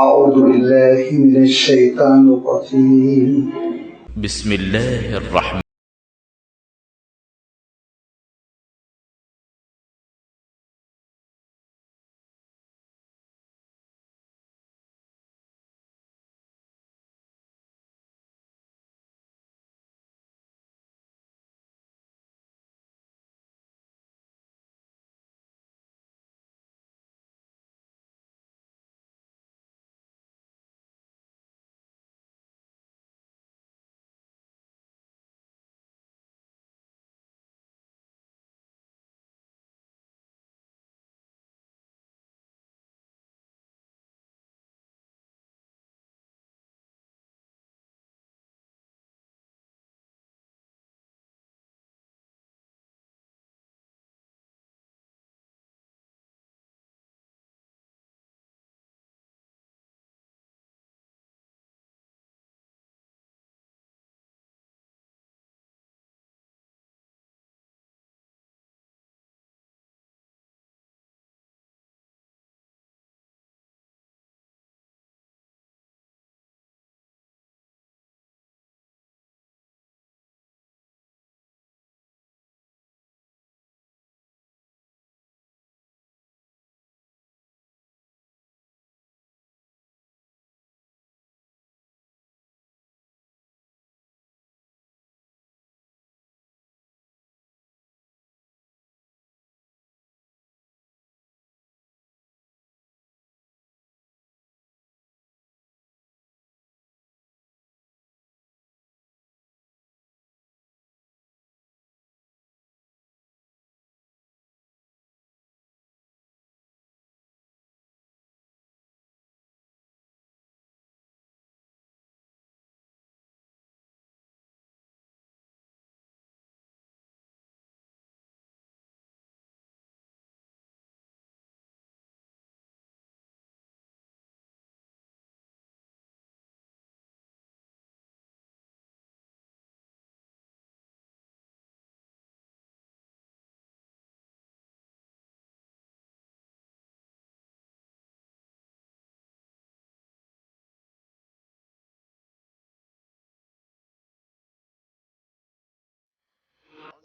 اعوذ باللہ من الشیطان الرجیم بسم اللہ الرحمن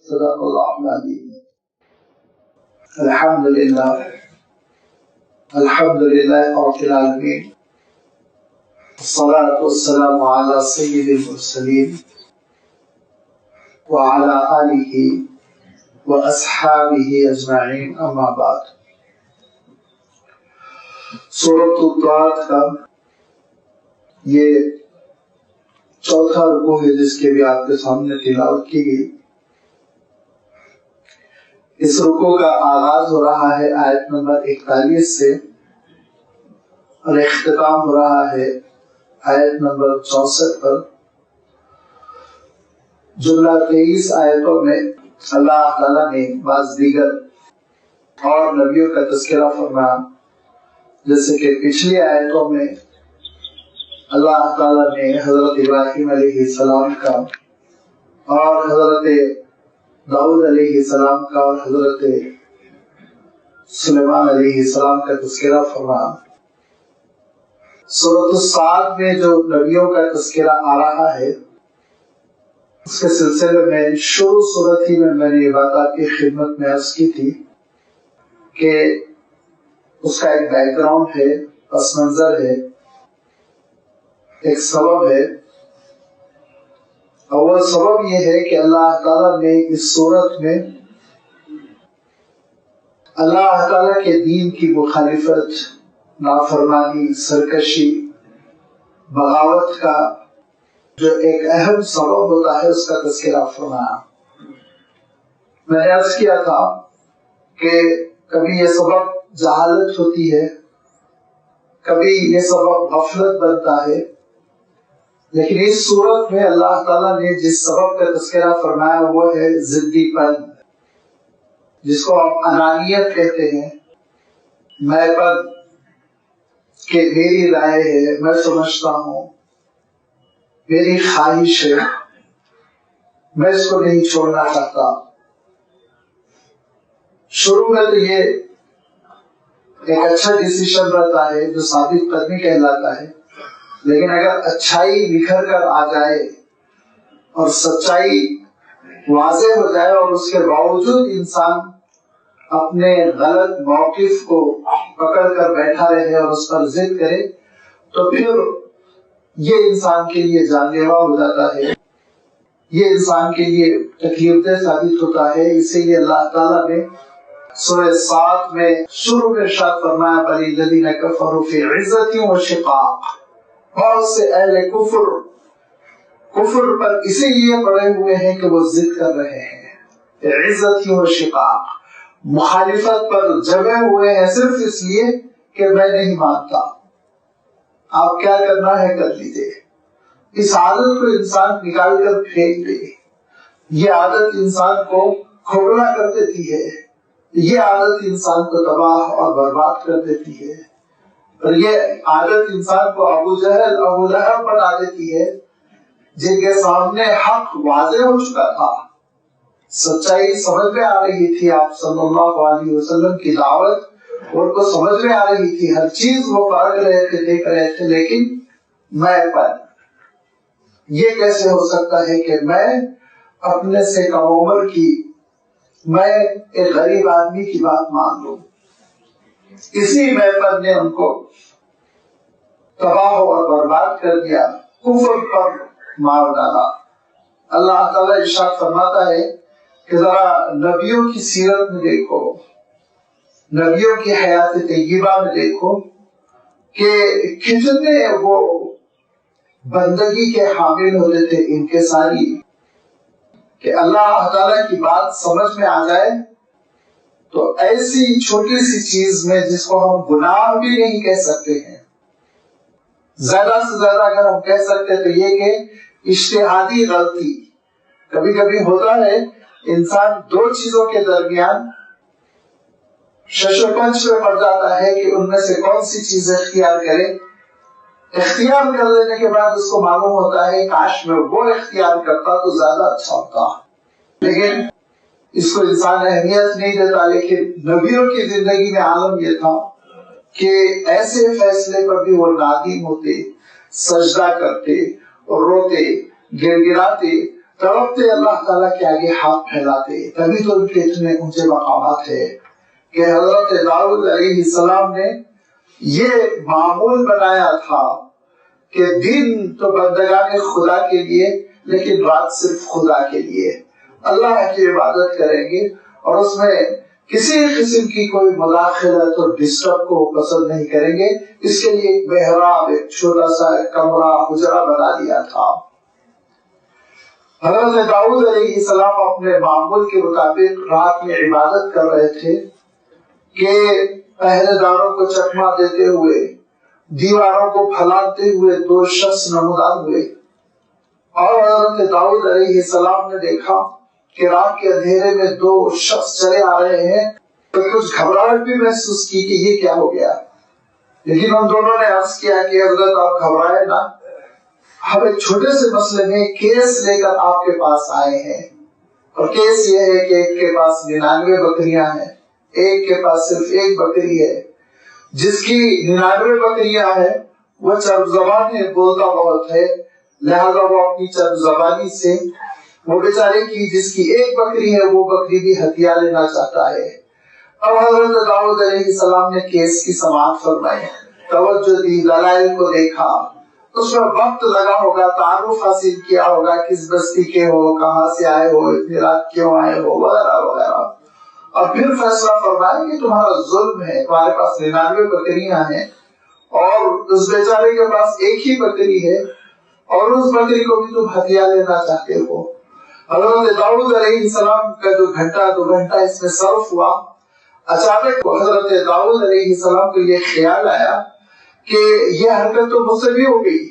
صدق اللہ العظیم. الحمدللہ رب العالمین، الصلاة والسلام علی سید المرسلین وعلی آلہ واصحابہ اجمعین، اما بعد. سورۃ الطاعت کا یہ چوتھا رکوع ہے جس کے بھی آپ کے سامنے تلاوت کی گئی. اس رکوع کا آغاز ہو رہا ہے آیت نمبر 41 سے اور اختتام ہو رہا ہے آیت نمبر 64 پر. جملہ 23 آیتوں میں اللہ تعالیٰ نے بعض دیگر اور نبیوں کا تذکرہ فرمایا، جیسے کہ پچھلی آیتوں میں اللہ تعالیٰ نے حضرت ابراہیم علیہ السلام کا اور حضرت داؤد علیہ السلام کا اور حضرت سلیمان علیہ السلام کا تذکرہ فرمایا. سورۃ الصاد میں جو نبیوں کا تذکرہ آ رہا ہے اس کے سلسلے میں شروع صورت ہی میں نے یہ بات آپ کی خدمت میں عرض کی تھی کہ اس کا ایک بیک گراؤنڈ ہے، پس منظر ہے، ایک سبب ہے. اول سبب یہ ہے کہ اللہ تعالیٰ نے اس صورت میں اللہ تعالیٰ کے دین کی مخالفت، نافرمانی، سرکشی، بغاوت کا جو ایک اہم سبب ہوتا ہے اس کا تذکرہ فرمایا. میں نے عرض کیا تھا کہ کبھی یہ سبب جہالت ہوتی ہے، کبھی یہ سبب غفلت بنتا ہے، لیکن اس صورت میں اللہ تعالیٰ نے جس سبب کا تذکرہ فرمایا وہ ہے ضدی پن، جس کو ہم انانیت کہتے ہیں، میں پن، کہ میری رائے ہے، میں سمجھتا ہوں، میری خواہش ہے، میں اس کو نہیں چھوڑنا چاہتا. شروع میں تو یہ ایک اچھا ڈیسیشن رہتا ہے جو ثابت قدمی کہلاتا ہے. لیکن اگر اچھائی نکھر کر آ جائے اور سچائی واضح ہو جائے اور اس کے باوجود انسان اپنے غلط موقف کو پکڑ کر بیٹھا رہے اور اس پر ضد کرے تو پھر یہ انسان کے لیے جان لیوا ہو جاتا ہے، یہ انسان کے لیے تکلیف دہ ثابت ہوتا ہے. اسی لیے اللہ تعالیٰ نے سورہ 7 میں شروع میں ارشاد فرمایا بل الذین کفروا فی عزۃ و شقاق. بہت سے اہل کفر پر اسی لیے پڑے ہوئے ہیں کہ وہ ضد کر رہے ہیں، عزت و شقاق، مخالفت پر جمے ہوئے ہیں صرف اس لیے کہ میں نہیں مانتا، آپ کیا کرنا ہے کر لیجیے. اس عادت کو انسان نکال کر پھینک دے. یہ عادت انسان کو کھوکھلا کر دیتی ہے، یہ عادت انسان کو تباہ اور برباد کر دیتی ہے، اور یہ عادت انسان کو ابو جہل ابو لہب بنا دیتی ہے جن کے سامنے حق واضح ہو چکا تھا، سچائی سمجھ میں آ رہی تھی، آپ صلی اللہ علیہ وسلم کی دعوت ان کو سمجھ میں آ رہی تھی، ہر چیز وہ پرکھ رہے تھے، دیکھ رہے تھے، لیکن میں پر یہ کیسے ہو سکتا ہے کہ میں اپنے سے کم عمر کی، میں ایک غریب آدمی کی بات مان لوں. اسی میں پر نے ان کو تباہ اور برباد کر دیا، کفر پر مار ڈالا. اللہ تعالیٰ ارشاد فرماتا ہے کہ ذرا نبیوں کی سیرت میں دیکھو، نبیوں کی حیات طیبہ میں دیکھو کہ کتنے وہ بندگی کے حامل ہوتے تھے انکساری، کہ اللہ تعالیٰ کی بات سمجھ میں آ جائے تو ایسی چھوٹی سی چیز میں جس کو ہم گناہ بھی نہیں کہہ سکتے ہیں، زیادہ سے زیادہ اگر ہم کہہ سکتے تو یہ کہ اجتہادی غلطی. کبھی کبھی ہوتا ہے انسان دو چیزوں کے درمیان ششپنج میں پڑ جاتا ہے کہ ان میں سے کون سی چیز اختیار کرے. اختیار کر لینے کے بعد اس کو معلوم ہوتا ہے کاش میں وہ اختیار کرتا تو زیادہ اچھا ہوتا، لیکن اس کو انسان اہمیت نہیں دیتا. لیکن نبیوں کی زندگی میں عالم یہ تھا کہ ایسے فیصلے پر بھی وہ نادم ہوتے، سجدہ کرتے اور روتے، گر گراتے، تڑپتے، اللہ تعالیٰ کے آگے ہاتھ پھیلاتے. تبھی تو ان کے اتنے اونچے مقامات ہے کہ حضرت داؤد علیہ السلام نے یہ معمول بنایا تھا کہ دن تو بندگان خدا کے لیے لیکن رات صرف خدا کے لیے اللہ کی عبادت کریں گے، اور اس میں کسی قسم کی کوئی مداخلت اور ڈسٹرب کو پسند نہیں کریں گے. اس کے لیے ایک محراب، ایک چھوٹا سا کمرہ، حجرہ بنا دیا تھا. حضرت داؤد علیہ السلام اپنے معمول کے مطابق رات میں عبادت کر رہے تھے کہ پہرے داروں کو چکما دیتے ہوئے، دیواروں کو پھیلاتے ہوئے دو شخص نمودار ہوئے، اور حضرت داؤد علیہ السلام نے دیکھا کہ رات کے اندھیرے میں دو شخص چلے آ رہے ہیں تو کچھ گھبراہٹ بھی محسوس کی کہ یہ کیا ہو گیا. لیکن ان دونوں نے عرض کیا کہ حضرت آپ گھبرائے نہ، ہم ایک چھوٹے سے مسئلے میں کیس لے کر آپ کے پاس آئے ہیں، اور کیس یہ ہے کہ ایک کے پاس 99 بکریاں ہیں، ایک کے پاس صرف ایک بکری ہے. جس کی 99 بکریاں ہیں وہ چرب زبان ہے، بولتا بہت ہے، لہذا وہ اپنی چرب زبانی سے وہ بیچارے کی جس کی ایک بکری ہے وہ بکری بھی ہتھیا لینا چاہتا ہے. اب حضرت داؤد علیہ السلام نے کیس کی سماعت فرمائی، توجہ دی، دلائل کو دیکھا، اس میں وقت لگا ہوگا، تعارف حاصل کیا ہوگا، کس بستی کے ہو، کہاں سے آئے ہو، اتنی رات کیوں آئے ہو، وغیرہ وغیرہ، اور پھر فیصلہ فرمایا کہ تمہارا ظلم ہے، تمہارے پاس 99 بکریاں ہیں اور اس بیچارے کے پاس ایک ہی بکری ہے، اور اس بکری کو بھی تم ہتھیا لینا چاہتے ہو. حضرت داؤد علیہ السلام کا جو گھنٹہ 2 گھنٹہ اس میں صرف ہوا، اچانک حضرت داؤد علیہ السلام کو یہ خیال آیا کہ یہ حرکت تو مجھ سے بھی ہو گئی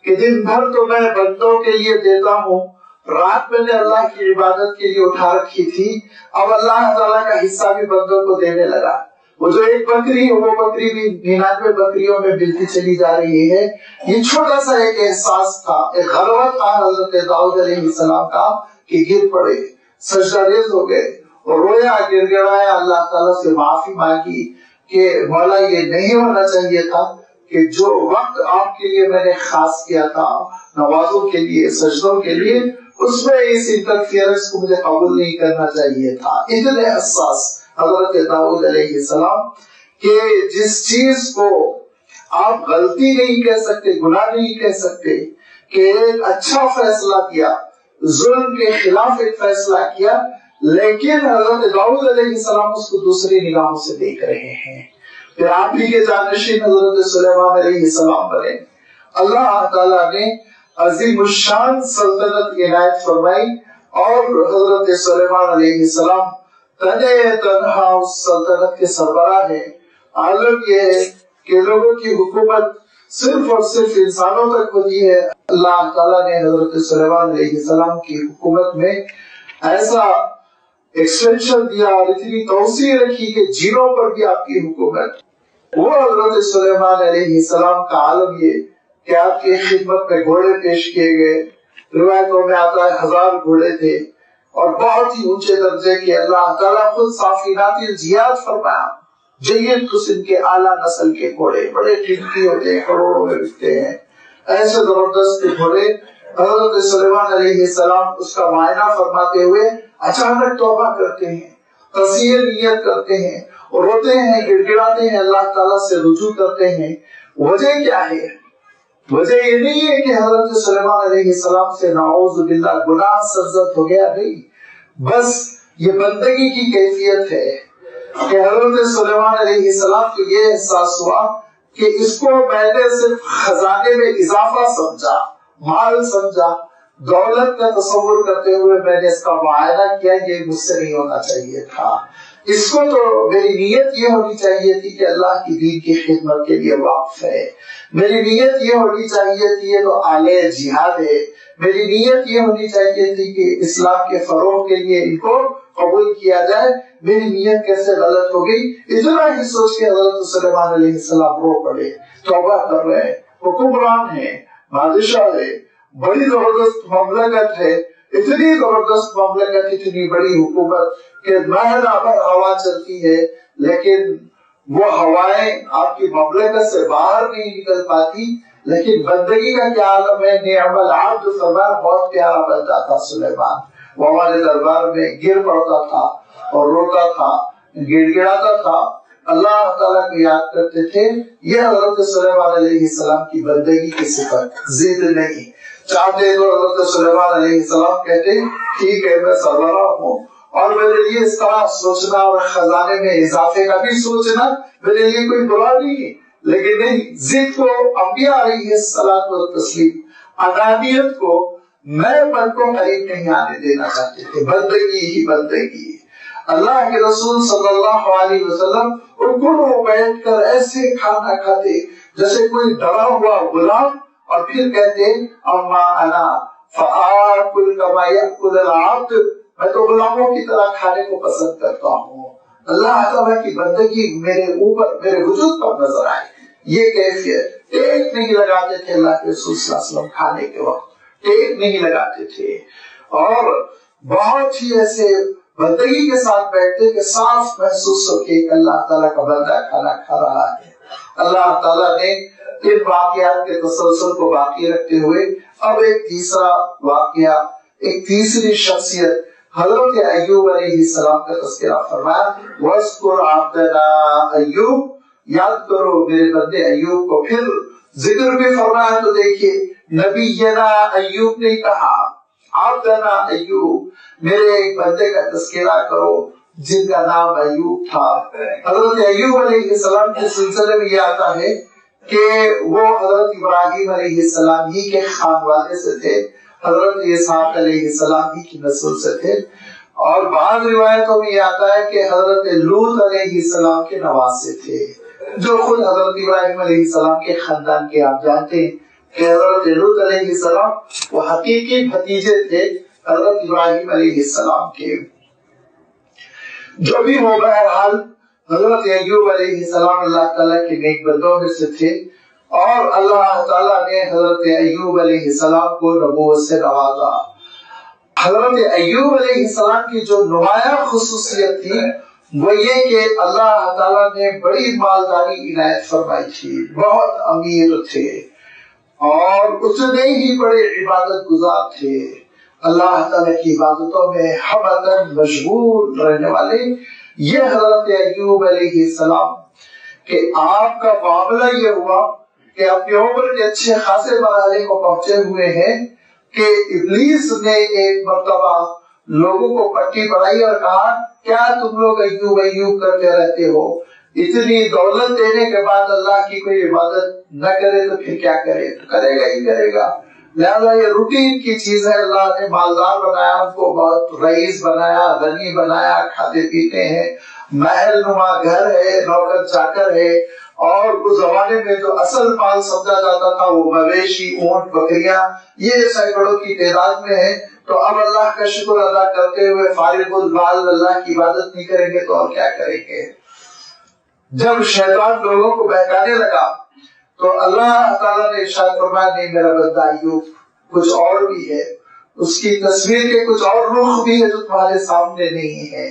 کہ دن بھر تو میں بندوں کے لیے دیتا ہوں، رات میں نے اللہ کی عبادت کے لیے اٹھا رکھی تھی، اب اللہ تعالیٰ کا حصہ بھی بندوں کو دینے لگا. وہ جو ایک بکری ہے وہ بکری بھی 99 بکریوں میں ملتی چلی جا رہی ہے. یہ چھوٹا سا ایک احساس تھا، ایک غلبہ تھا حضرت داؤد علیہ السلام کا کہ گر پڑے، سجدہ ریز ہو گئے اور رویا، گر گڑایا، اللہ تعالیٰ سے معافی مانگی کہ مولا یہ نہیں ہونا چاہیے تھا کہ جو وقت آپ کے لیے میں نے خاص کیا تھا نمازوں کے لیے سجدوں کے لیے اس میں اس انٹرفیئرنس کو مجھے قبول نہیں کرنا چاہیے تھا. اتنے حساس حضرت داؤد علیہ السلام کہ جس چیز کو آپ غلطی نہیں کہہ سکتے گناہ نہیں کہہ سکتے کہ ایک اچھا فیصلہ کیا ظلم کے خلاف ایک فیصلہ کیا لیکن حضرت داؤد علیہ السلام اس کو دوسری نگاہوں سے دیکھ رہے ہیں. پھر آپ ہی کے جانشین حضرت سلیمان علیہ السلام بنے. اللہ تعالیٰ نے عظیم الشان سلطنت عنایت فرمائی اور حضرت سلیمان علیہ السلام تنہا اس سلطنت کے سربراہ ہے. عالم یہ ہے کہ لوگوں کی حکومت صرف اور صرف انسانوں تک ہوتی ہے. اللہ تعالیٰ نے حضرت سلیمان علیہ السلام کی حکومت میں ایسا ایکسٹینشن دیا اور اتنی توسیع رکھی کہ جنوں پر بھی آپ کی حکومت. وہ حضرت سلیمان علیہ السلام کا عالم یہ کہ آپ کی خدمت میں گھوڑے پیش کیے گئے. روایتوں میں آتا ہے 1000 گھوڑے تھے اور بہت ہی اونچے درجے کے اللہ تعالیٰ خود صافینات الجیاد فرمایا. جید قسم کے اعلیٰ نسل کے گھوڑے بڑے قیمتی ہوتے ہیں کروڑوں میں بکتے ہیں. ایسے زبردست گھوڑے حضرت سلیمان علیہ السلام اس کا معائنہ فرماتے ہوئے اچانک توبہ کرتے ہیں تصحیح نیت کرتے ہیں اور روتے ہیں گڑ گڑاتے ہیں اللہ تعالیٰ سے رجوع کرتے ہیں. وجہ کیا ہے؟ وجہ یہ نہیں ہے کہ حضرت سلیمان علیہ السلام سے نعوذ باللہ گناہ سرزد ہو گیا، نہیں، بس یہ بندگی کی کیفیت ہے کہ حضرت سلیمان علیہ السلام کو یہ احساس ہوا کہ اس کو میں نے صرف خزانے میں اضافہ سمجھا، مال سمجھا، دولت کا تصور کرتے ہوئے میں نے اس کا معائنہ کیا، یہ مجھ سے نہیں ہونا چاہیے تھا. اس کو تو میری نیت یہ ہونی چاہیے تھی کہ اللہ کی دین کی خدمت کے لیے واقف ہے. میری نیت یہ ہونی چاہیے تھی یہ تو اعلی جہاد ہے. میری نیت یہ ہونی چاہیے تھی کہ اسلام کے فروغ کے لیے ان کو قبول کیا جائے. میری نیت کیسے غلط ہو گئی. اتنا ہی سوچ کے حضرت سلیمان علیہ السلام رو پڑے، توبہ کر رہے ہیں. حکمران ہے، بادشاہ ہے، بڑی زبردست مملکت ہے، اتنی زبردست مملکت، اتنی بڑی حکومت کہ مہینہ بھر ہوا چلتی ہے لیکن وہ ہوائیں آپ کی مملکت سے باہر نہیں نکل پاتی. لیکن بندگی کا کیا عالم ہے. نعم العبد فرمایا بہت پیارا بنتا تھا سلیمان. وہ ہمارے دربار میں گر پڑتا تھا اور روتا تھا، گڑ گڑاتا تھا، اللہ تعالیٰ کو یاد کرتے تھے. یہ حضرت سلیمان علیہ السلام کی بندگی کی صفت، ضد نہیں. چاہتے تو حضرت سلیمان علیہ السلام کہتے ٹھیک ہے میں سربراہ ہوں اور میرے لیے اس طرح سوچنا اور خزانے میں اضافے کا بھی سوچنا میرے لیے کوئی برا نہیں ہے. لیکن نہیں، ضد کو انبیاء علیہ الصلوۃ والتسلیم، انانیت کو میں پن کو قریب نہیں آنے دینا چاہتے تھے. بندگی ہی بندگی. اللہ کے رسول صلی اللہ علیہ وسلم رکوع بیٹھ کر ایسے کھانا کھاتے جیسے کوئی ڈرا ہوا غلام اور پھر کہتے اما انا فآکل کما یأکل العبد، میں تو غلاموں کی طرح کھانے کو پسند کرتا ہوں. اللہ تعالیٰ کی بندگی میرے اوپر، میرے وجود پر نظر آئے. یہ کیفیت. ٹیک نہیں لگاتے تھے اللہ کے رسول صلی اللہ علیہ وسلم کھانے کے وقت، ٹیک نہیں لگاتے تھے اور بہت ہی ایسے بندگی کے ساتھ بیٹھتے کہ صاف محسوس ہو کہ اللہ تعالیٰ کا بندہ کھانا کھا رہا ہے. اللہ تعالیٰ نے ان واقعات کے تسلسل کو باقی رکھتے ہوئے اب ایک تیسرا واقعہ، ایک تیسری شخصیت حضرت ایوب علیہ السلام کا تذکرہ فرمایا. وَاذْكُرْ عَبْدَنَا ایوب، یاد کرو میرے بندے ایوب کو. پھر ذکر بھی فرمایا تو دیکھیے نبینا ایوب نے کہا عبدنا ایوب، میرے ایک بندے کا تذکرہ کرو جن کا نام ایوب تھا. حضرت ایوب علیہ السلام کے سلسلے میں یہ آتا ہے کہ وہ حضرت ابراہیم علیہ السلام ہی کے خانوانے سے تھے، حضرت اسحاق علیہ السلام ہی کی نسل سے تھے، اور بعض روایتوں میں یہ آتا ہے کہ حضرت لوط علیہ السلام کے نواسے تھے، جو خود حضرت ابراہیم علیہ السلام کے خاندان کے. آپ جانتے ہیں کہ حضرت لوط علیہ السلام وہ حقیقی بھتیجے تھے حضرت ابراہیم علیہ السلام کے. جو بھی ہو بہرحال حضرت ایوب علیہ السلام اللہ تعالیٰ کے نیک بندوں میں سے تھے اور اللہ تعالیٰ نے حضرت ایوب علیہ السلام کو نبوت سے نوازا. حضرت ایوب علیہ السلام کی جو نمایاں خصوصیت تھی وہ یہ کہ اللہ تعالیٰ نے بڑی مالداری عنایت فرمائی تھی، بہت امیر تھے اور اتنے ہی بڑے عبادت گزار تھے، اللہ تعالیٰ کی عبادتوں میں ہمدن مشغول رہنے والے۔ یہ حضرت ایوب علیہ السلام کہ آپ کا معاملہ یہ ہوا کہ اپنی عمر کے اچھے خاصے مرحلے کو پہنچے ہوئے ہیں کہ ابلیس نے ایک مرتبہ لوگوں کو پٹی پڑھائی اور کہا کیا تم لوگ ایوب ایوب کرتے رہتے ہو، اتنی دولت دینے کے بعد اللہ کی کوئی عبادت نہ کرے تو پھر کیا کرے؟ تو کرے گا ہی کرے گا۔ لہذا یہ روٹین کی چیز ہے، اللہ نے مالدار بنایا، ان کو بہت رئیس بنایا، غنی بنایا، کھاتے پیتے ہیں، محل نما گھر ہے، نوکر چاکر ہے، اور اس زمانے میں جو اصل مال سمجھا جاتا تھا وہ مویشی، اونٹ، بکریاں، یہ سینکڑوں کی تعداد میں ہے۔ تو اب اللہ کا شکر ادا کرتے ہوئے فارغ البال اللہ کی عبادت نہیں کریں گے تو اور کیا کریں گے؟ جب شیطان لوگوں کو بہکانے لگا تو اللہ تعالیٰ نے ارشاد فرمایا نہیں میرا بندہ ایوب کچھ اور بھی ہے، اس کی تصویر کے کچھ اور رخ بھی ہے جو تمہارے سامنے نہیں ہے۔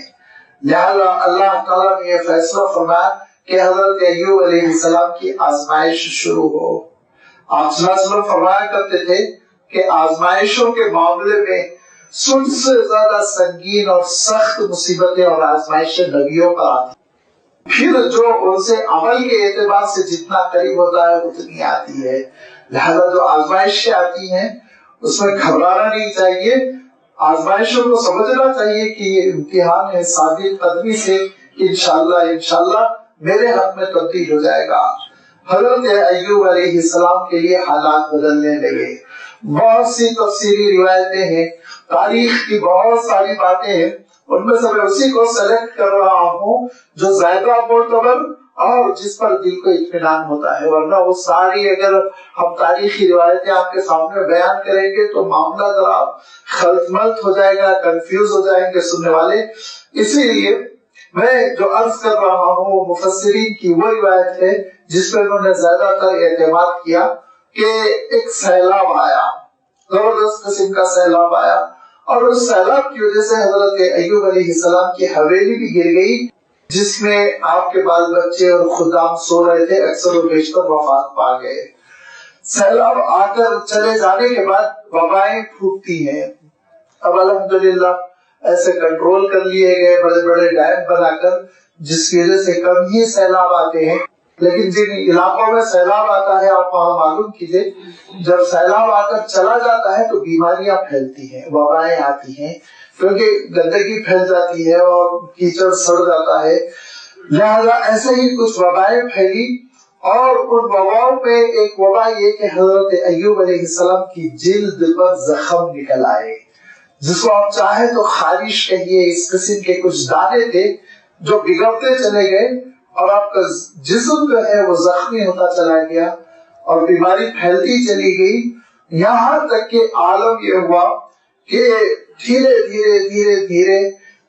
لہذا اللہ تعالیٰ نے یہ فیصلہ فرمایا کہ حضرت ایوب علیہ السلام کی آزمائش شروع ہو۔ آپ صلی اللہ علیہ وسلم فرمایا کرتے تھے کہ آزمائشوں کے معاملے میں سب سے زیادہ سنگین اور سخت مصیبتیں اور آزمائشیں نبیوں پر آتی، پھر جو ان سے عمل کے اعتبار سے جتنا قریب ہوتا ہے اتنی آتی ہے۔ لہذا جو آزمائشیں آتی ہیں اس میں گھبرانا نہیں چاہیے، آزمائشوں کو سمجھنا چاہیے کہ یہ امتحان ہے، ثابت قدمی سے انشاءاللہ میرے حق میں تبدیل ہو جائے گا۔ حضرت ایوب علیہ السلام کے لیے حالات بدلنے لگے۔ بہت سی تفسیری روایتیں ہیں، تاریخ کی بہت ساری باتیں ہیں، ان میں سے میں اسی کو سلیکٹ کر رہا ہوں جو زیادہ معتبر اور جس پر دل کو اطمینان ہوتا ہے، ورنہ وہ ساری اگر ہم تاریخی روایتیں آپ کے سامنے بیان کریں گے تو معاملہ ذرا خلط ملط ہو جائے گا، کنفیوز ہو جائیں گے سننے والے۔ اسی لیے میں جو عرض کر رہا ہوں وہ مفسرین کی وہ روایت ہے جس پر انہوں نے زیادہ تر اعتماد کیا کہ ایک سیلاب آیا، زبردست قسم کا سیلاب آیا، اور اس سیلاب کی وجہ سے حضرت ایوب علیہ السلام کی حویلی بھی گر گئی جس میں آپ کے بال بچے اور خدام سو رہے تھے، اکثر و بیشتر وفات پا گئے۔ سیلاب آ کر چلے جانے کے بعد وبائیں پھوٹتی ہیں۔ اب الحمدللہ ایسے کنٹرول کر لیے گئے بڑے بڑے ڈیم بنا کر جس کی وجہ سے کم ہی سیلاب آتے ہیں، لیکن جن علاقوں میں سیلاب آتا ہے آپ وہاں معلوم کیجئے جب سیلاب آ کر چلا جاتا ہے تو بیماریاں پھیلتی ہیں، وبائیں آتی ہیں، کیونکہ گندگی پھیل جاتی ہے اور کیچڑ سڑ جاتا ہے۔ لہذا ایسے ہی کچھ وبائیں پھیلی، اور ان وباؤں میں ایک وبا یہ کہ حضرت ایوب علیہ السلام کی جلد پر زخم نکل آئے، جس کو آپ چاہیں تو خارش کہیے، اس قسم کے کچھ دانے تھے جو بگڑتے چلے گئے اور آپ کا جسم جو ہے وہ زخمی ہوتا چلا گیا اور بیماری پھیلتی چلی گئی، یہاں تک کہ عالم یہ ہوا کہ دھیرے دھیرے دھیرے دھیرے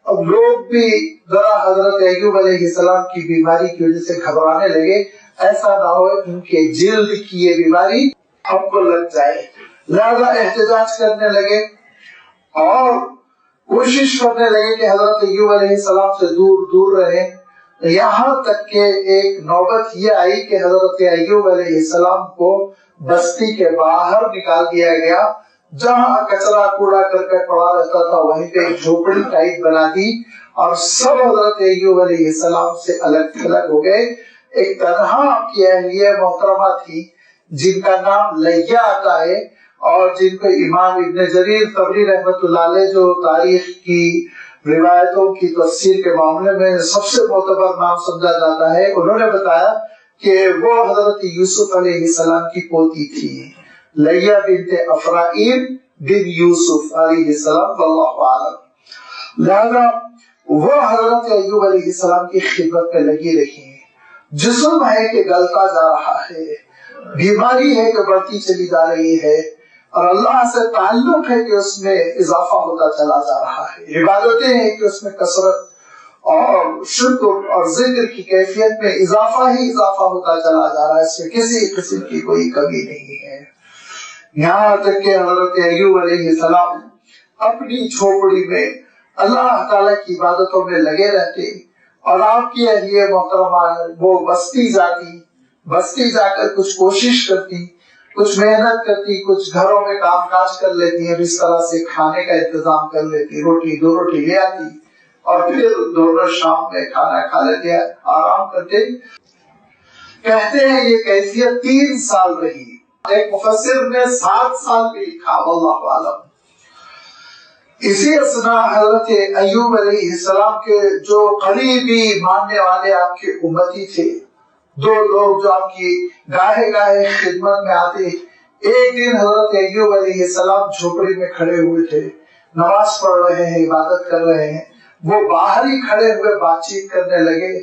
اب لوگ بھی ذرا حضرت ایوب علیہ السلام کی بیماری کی وجہ سے گھبرانے لگے، ایسا نہ ہو ان کے جلد کی یہ بیماری ہم کو لگ جائے۔ لہذا احتجاج کرنے لگے اور کوشش کرنے لگے کہ حضرت ایوب علیہ السلام سے دور دور رہیں، یہاں تک کہ ایک نوبت یہ آئی کہ حضرت ایوب علیہ السلام کو بستی کے باہر نکال دیا گیا، جہاں کچرا کوڑا کرکٹ پڑا رہتا تھا وہیں پہ ایک جھوپڑی ٹائپ بنا دی اور سب حضرت ایوب علیہ السلام سے الگ تھلگ ہو گئے۔ ایک تنہا آپ کی اہلیہ محترمہ تھی جن کا نام لیہ آتا ہے اور جن کو امام ابن جریر طبری رحمۃ اللہ علیہ جو تاریخ کی روایتوں کی تفسیر کے معاملے میں سب سے معتبر نام سمجھا جاتا ہے، انہوں نے بتایا کہ وہ حضرت یوسف علیہ السلام کی پوتی تھی، لیہ بنت افرائیل بن یوسف علیہ السلام، واللہ اعلم۔ لہذا وہ حضرت ایوب علیہ السلام کی خدمت میں لگی رہی، جسم ہے کہ گلتا جا رہا ہے، بیماری ہے کہ بڑھتی چلی جا رہی ہے، اور اللہ سے تعلق ہے کہ اس میں اضافہ ہوتا چلا جا رہا ہے، عبادتیں ہیں کہ اس میں کثرت اور شکر اور ذکر کی کیفیت میں اضافہ ہی اضافہ ہوتا چلا جا رہا ہے، اس میں کسی قسم کی کوئی کمی نہیں ہے۔ یہاں تک کہ حضرت ایوب علیہ السلام اپنی جھوپڑی میں اللہ تعالیٰ کی عبادتوں میں لگے رہتے اور آپ کی اہلیہ محترمہ وہ بستی جاتی، بستی جا کر کچھ کوشش کرتی، کچھ محنت کرتی، کچھ گھروں میں کام کاج کر لیتی ہیں، اس طرح سے کھانے کا انتظام کر لیتی، روٹی دو روٹی لے آتی اور پھر دونوں شام میں کھانا کھا لیتے، آرام کرتے۔ کہتے ہیں یہ کیفیت 3 سال رہی، ایک مفسر نے 7 سال بھی لکھا، واللہ اعلم۔ اسی اثنا حضرت ایوب علیہ السلام کے جو قریبی ماننے والے آپ کے امتی تھے، 2 لوگ جو آپ کی گاہے گاہے خدمت میں آتے، ایک دن حضرت ایوب علیہ السلام جھوپڑی میں کھڑے ہوئے تھے، نماز پڑھ رہے ہیں، عبادت کر رہے ہیں، وہ باہر ہی کھڑے ہوئے بات چیت کرنے لگے،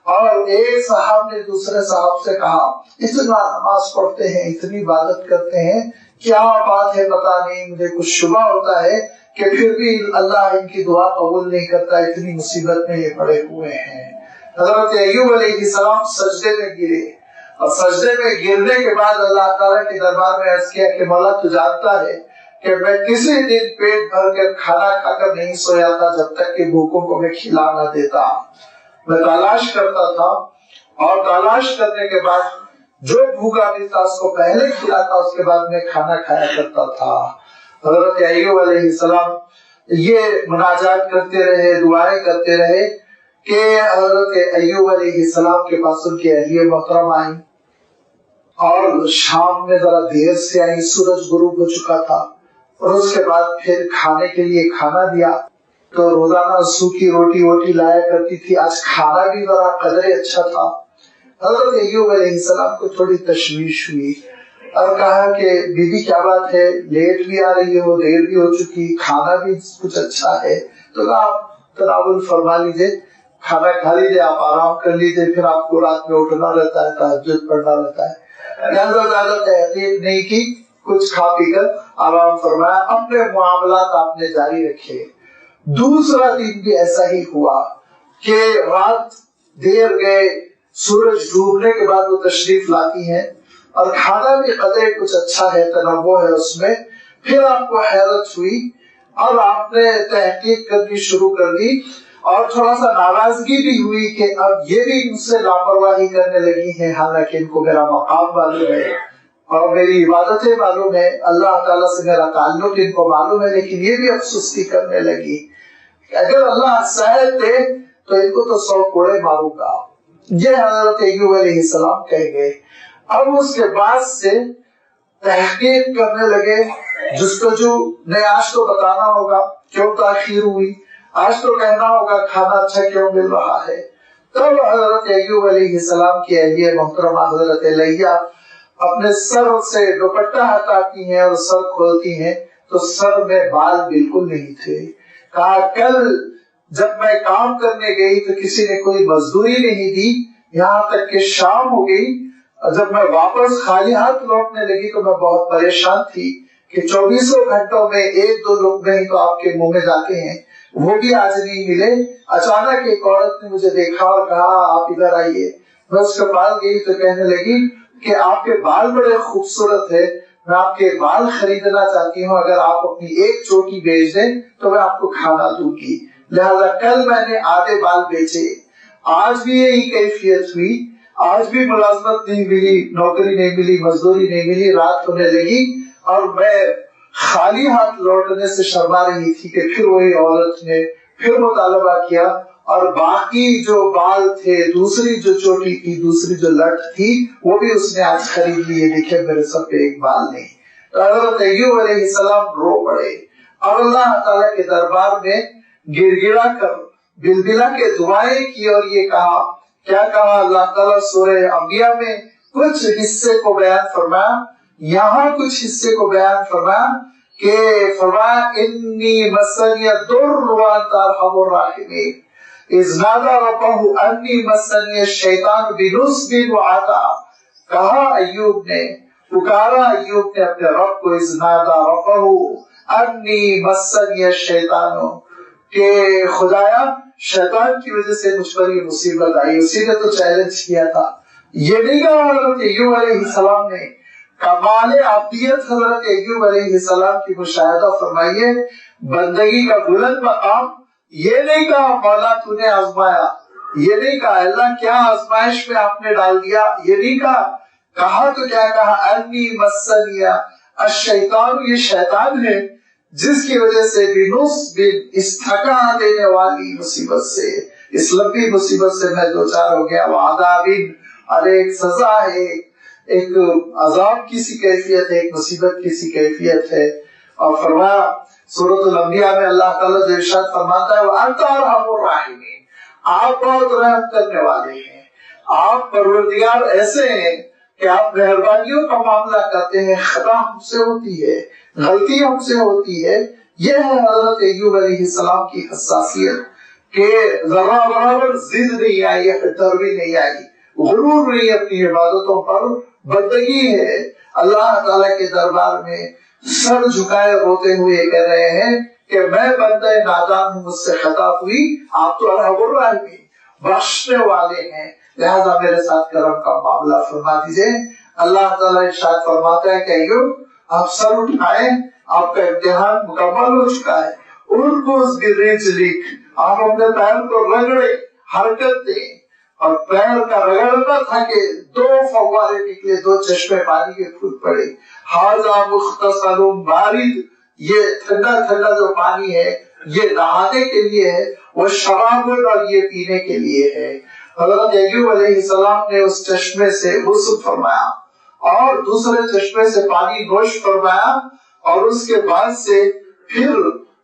اور ایک صاحب نے دوسرے صاحب سے کہا اتنا نماز پڑھتے ہیں، اتنی عبادت کرتے ہیں، کیا بات ہے پتا نہیں، مجھے کچھ شبہ ہوتا ہے کہ پھر بھی اللہ ان کی دعا قبول نہیں کرتا، اتنی مصیبت میں یہ پڑے ہوئے ہیں۔ حضرت ایوب علیہ السلام سجدے میں گرے، اور سجدے میں گرنے کے بعد اللہ تعالیٰ کے دربار میں عرض کیا کہ مولا تو جانتا ہے کہ میں کسی دن پیٹ بھر کر کھانا کھا کر نہیں سویا تھا جب تک کہ بھوکوں کو میں کھلا نہ دیتا، میں تلاش کرتا تھا، اور تلاش کرنے کے بعد جو بھوکا ملتا اس کو پہلے کھلاتا، اس کے بعد میں کھانا کھایا کرتا تھا۔ حضرت ایوب علیہ السلام یہ مناجات کرتے رہے، دعائیں کرتے رہے کہ حضرت ایوب علیہ السلام کے پاس ان کی اہلیہ محترم آئی، اور شام میں ذرا دیر سے آئی، سورج غروب ہو چکا تھا، اور اس کے بعد پھر کھانے کے لیے کھانا دیا، تو روزانہ سوکھی روٹی ووٹی لایا کرتی تھی، آج کھانا بھی ذرا قدرے اچھا تھا۔ حضرت ایوب علیہ السلام کو تھوڑی تشویش ہوئی اور کہا کہ بی بی کیا بات ہے، لیٹ بھی آ رہی ہو، دیر بھی ہو چکی، کھانا بھی کچھ اچھا ہے تو آپ تناول فرما لیجئے، کھانا کھا لیجئے، آپ آرام کر لیجئے، پھر آپ کو رات میں اٹھنا رہتا ہے، تہجد پڑھنا رہتا ہے۔ لہذا زیادہ تحقیق نہیں کی، کچھ کھا پی کر آرام فرمایا، اپنے معاملات آپ نے جاری رکھے۔ دوسرا دن بھی ایسا ہی ہوا کہ رات دیر گئے، سورج ڈوبنے کے بعد وہ تشریف لاتی ہیں، اور کھانا بھی قدرے کچھ اچھا ہے، تنوع ہے اس میں۔ پھر آپ کو حیرت ہوئی اور آپ نے تحقیق کرنی شروع کر دی، اور تھوڑا سا ناراضگی بھی ہوئی کہ اب یہ بھی مجھ سے لاپرواہی کرنے لگی ہیں، حالانکہ ان کو میرا مقام معلوم ہے اور میری عبادتیں معلوم ہے، اللہ تعالیٰ سے میرا تعلق ان کو معلوم ہے، لیکن یہ بھی اب سستی کرنے لگی۔ اگر اللہ صحت دے تو ان کو تو 100 کوڑے ماروں گا، یہ حضرت ایوب علیہ السلام کہہ گئے۔ اب اس کے بعد سے تحقیق کرنے لگے، جستجو، نہیں آج تو بتانا ہوگا کیوں تاخیر ہوئی، آج تو کہنا ہوگا کھانا اچھا کیوں مل رہا ہے۔ تب حضرت ایوب علیہ السلام کی اہلیہ محترمہ حضرت لیہ اپنے سر سے دوپٹہ ہٹاتی ہیں اور سر کھولتی ہیں تو سر میں بال بالکل نہیں تھے۔ کہا کل جب میں کام کرنے گئی تو کسی نے کوئی مزدوری نہیں دی، یہاں تک کہ شام ہو گئی، جب میں واپس خالی ہاتھ لوٹنے لگی تو میں بہت پریشان تھی کہ 24 گھنٹوں میں 1-2 لوگ نہیں تو آپ کے منہ میں جاتے ہیں، وہ بھی آج نہیں ملے۔ اچانک ایک عورت نے مجھے دیکھا اور کہا آپ ادھر آئیے، میں اس کے پاس گئی تو کہنے لگی کہ آپ کے بال بڑے خوبصورت ہے، میں آپ کے بال خریدنا چاہتی ہوں، اگر آپ اپنی ایک چوٹی بیچ دیں تو میں آپ کو کھانا دوں گی۔ لہذا کل میں نے آدھے بال بیچے، آج بھی یہی کیفیت ہوئی، آج بھی ملازمت نہیں ملی، نوکری نہیں ملی، مزدوری نہیں ملی، رات ہونے لگی اور میں خالی ہاتھ لوٹنے سے شرما رہی تھی کہ پھر وہی عورت نے پھر مطالبہ کیا، اور باقی جو بال تھے، دوسری جو چوٹی تھی، دوسری جو لٹ تھی، وہ بھی اس نے آج خرید لیے، دیکھے میرے سر پہ ایک بال نہیں۔ تو حضرت ایوب علیہ السلام رو پڑے اور اللہ تعالیٰ کے دربار میں گر گرا کر بلبلا کے دعائیں کی، اور یہ کہا، کیا کہا اللہ تعالیٰ سورہ انبیاء میں کچھ حصے کو بیان فرمایا، یہاں کچھ حصے کو بیان فرمایا کہ فرمایا انی مسنی الضر وانت ارحم الراحمین اذ نادى ربه انی مسنی الشیطان بنصب وعطا۔ کہا ایوب نے، پکارا ایوب نے اپنے رب کو، اذ نادى ربه انی مسنی الشیطان، کہ خدایا شیطان کی وجہ سے مجھ پر یہ مصیبت آئی۔ اسی نے تو چیلنج کیا تھا، یہ نہیں کہا حضرت ایوب علیہ السلام نے۔ کمال عبدیت حضرت ایوب علیہ السلام کی مشاہدہ فرمائیے، بندگی کا بلند مقام، یہ نہیں کہا مولا تو نے آزمایا، یہ نہیں کہا اللہ کیا آزمائش میں آپ نے ڈال دیا، یہ نہیں کہا تو کیا کہا انی مسنیا الشیطان، یہ شیطان ہے جس کی وجہ سے اس تھکا دینے والی مصیبت سے، اس لمبی مصیبت سے میں دوچار ہو گیا، وعذابین، اور ایک سزا ہے، ایک عذاب کی سی کیفیت ہے، ایک مصیبت کی سی کیفیت ہے۔ اور فرمایا سورۃ الانبیاء میں اللہ تعالیٰ جو ارشاد فرماتا ہے وَأَنْتَ أَرْحَمُ الرَّاحِمِينَ، آپ بہت رحم کرنے والے ہیں، آپ پروردگار ایسے ہیں کہ آپ مہربانیوں کا معاملہ کرتے ہیں، خطا ہم سے ہوتی ہے، غلطی ہم سے ہوتی ہے۔ یہ ہے حضرت ایوب علیہ السلام کی حساسیت کہ ذرہ برابر ضد نہیں آئی، دربی نہیں آئی، غرور نہیں اپنی عبادتوں پر، بندگی ہے، اللہ تعالیٰ کے دربار میں سر جھکائے روتے ہوئے کہہ رہے ہیں کہ میں بندہ نادان ہوں، مجھ سے خطا ہوئی، آپ تو ارحم الراحمین، بخشنے والے ہیں، لہذا میرے ساتھ کرم کا معاملہ فرما دیجئے۔ اللہ تعالیٰ ارشاد فرماتا ہے کہ ایوب آپ سر اٹھائیں، آپ کا امتحان مکمل ہو چکا ہے، ارکض برجلک، آپ اپنے پیر کو رگڑے، حرکت دیں، اور پیر کا رگڑنا تھا کہ دو فوارے نکلے، دو چشمے پانی کے پھوٹ پڑے، ھذا مختصر بارد، یہ ٹھنڈا ٹھنڈا جو پانی ہے یہ نہانے کے لیے ہے، وہ شراب اور یہ پینے کے لیے ہے۔ حضرت ایوب علیہ السلام نے اس چشمے سے غسل فرمایا اور دوسرے چشمے سے پانی نوش فرمایا، اور اس کے بعد سے پھر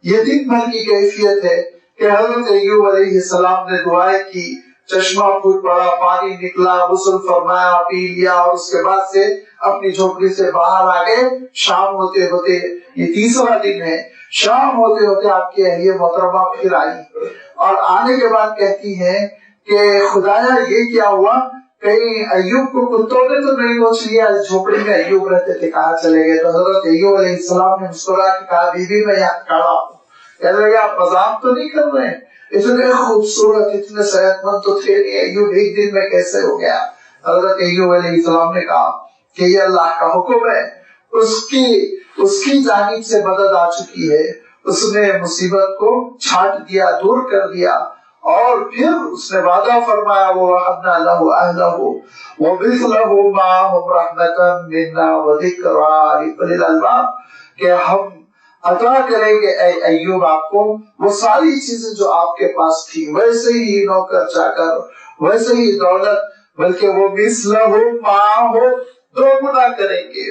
یہ دن بھر کی کیفیت ہے کہ حضرت ایوب علیہ السلام نے دعائیں کی، چشمہ پھوٹ پڑا، پانی نکلا، غسل فرمایا، پی لیا، اور اس کے بعد سے اپنی جھوپڑی سے باہر آ گئے۔ شام ہوتے ہوتے، یہ تیسرا دن ہے، شام ہوتے ہوتے آپ کی اہلیہ محترمہ پھر آئی، اور آنے کے بعد کہتی ہیں کہ خدایا یہ کیا ہوا، کہیں ایوب کو کتوں نے تو نہیں نوچ لیا، اس جھوپڑی میں ایوب رہتے تھے، کہاں چلے گئے؟ تو حضرت ایوب علیہ السلام نے مسکرا کے کہا بی بی میں یہاں کھڑا ہوں۔ کہنے لگے آپ مذاق تو نہیں کر رہے ہیں؟ اتنے خوبصورت، اتنے صحت مند تو تھے نہیں، ایوب ایک دن میں کیسے ہو گیا؟ حضرت ایوب علیہ السلام نے کہا کہ یہ اللہ کا حکم ہے، اس کی جانب سے مدد آ چکی ہے، اس نے مصیبت کو چھانٹ دیا، دور کر دیا، اور پھر اس نے وعدہ فرمایا وَوَهَبْنَا لَهُ أَهْلَهُ وَمِثْلَهُ مَعَهُمْ رَحْمَةً مِنَّا وَذِكْرَىٰ لِأُولِي الْأَلْبَابِ، کہ ہم عطا کریں گے اے ایوب آپ کو وہ ساری چیزیں جو آپ کے پاس تھی، ویسے ہی نوکر چاکر، ویسے ہی دولت، بلکہ وہ مِثْلَهُ مَعَهُمْ دو گنا کریں گے،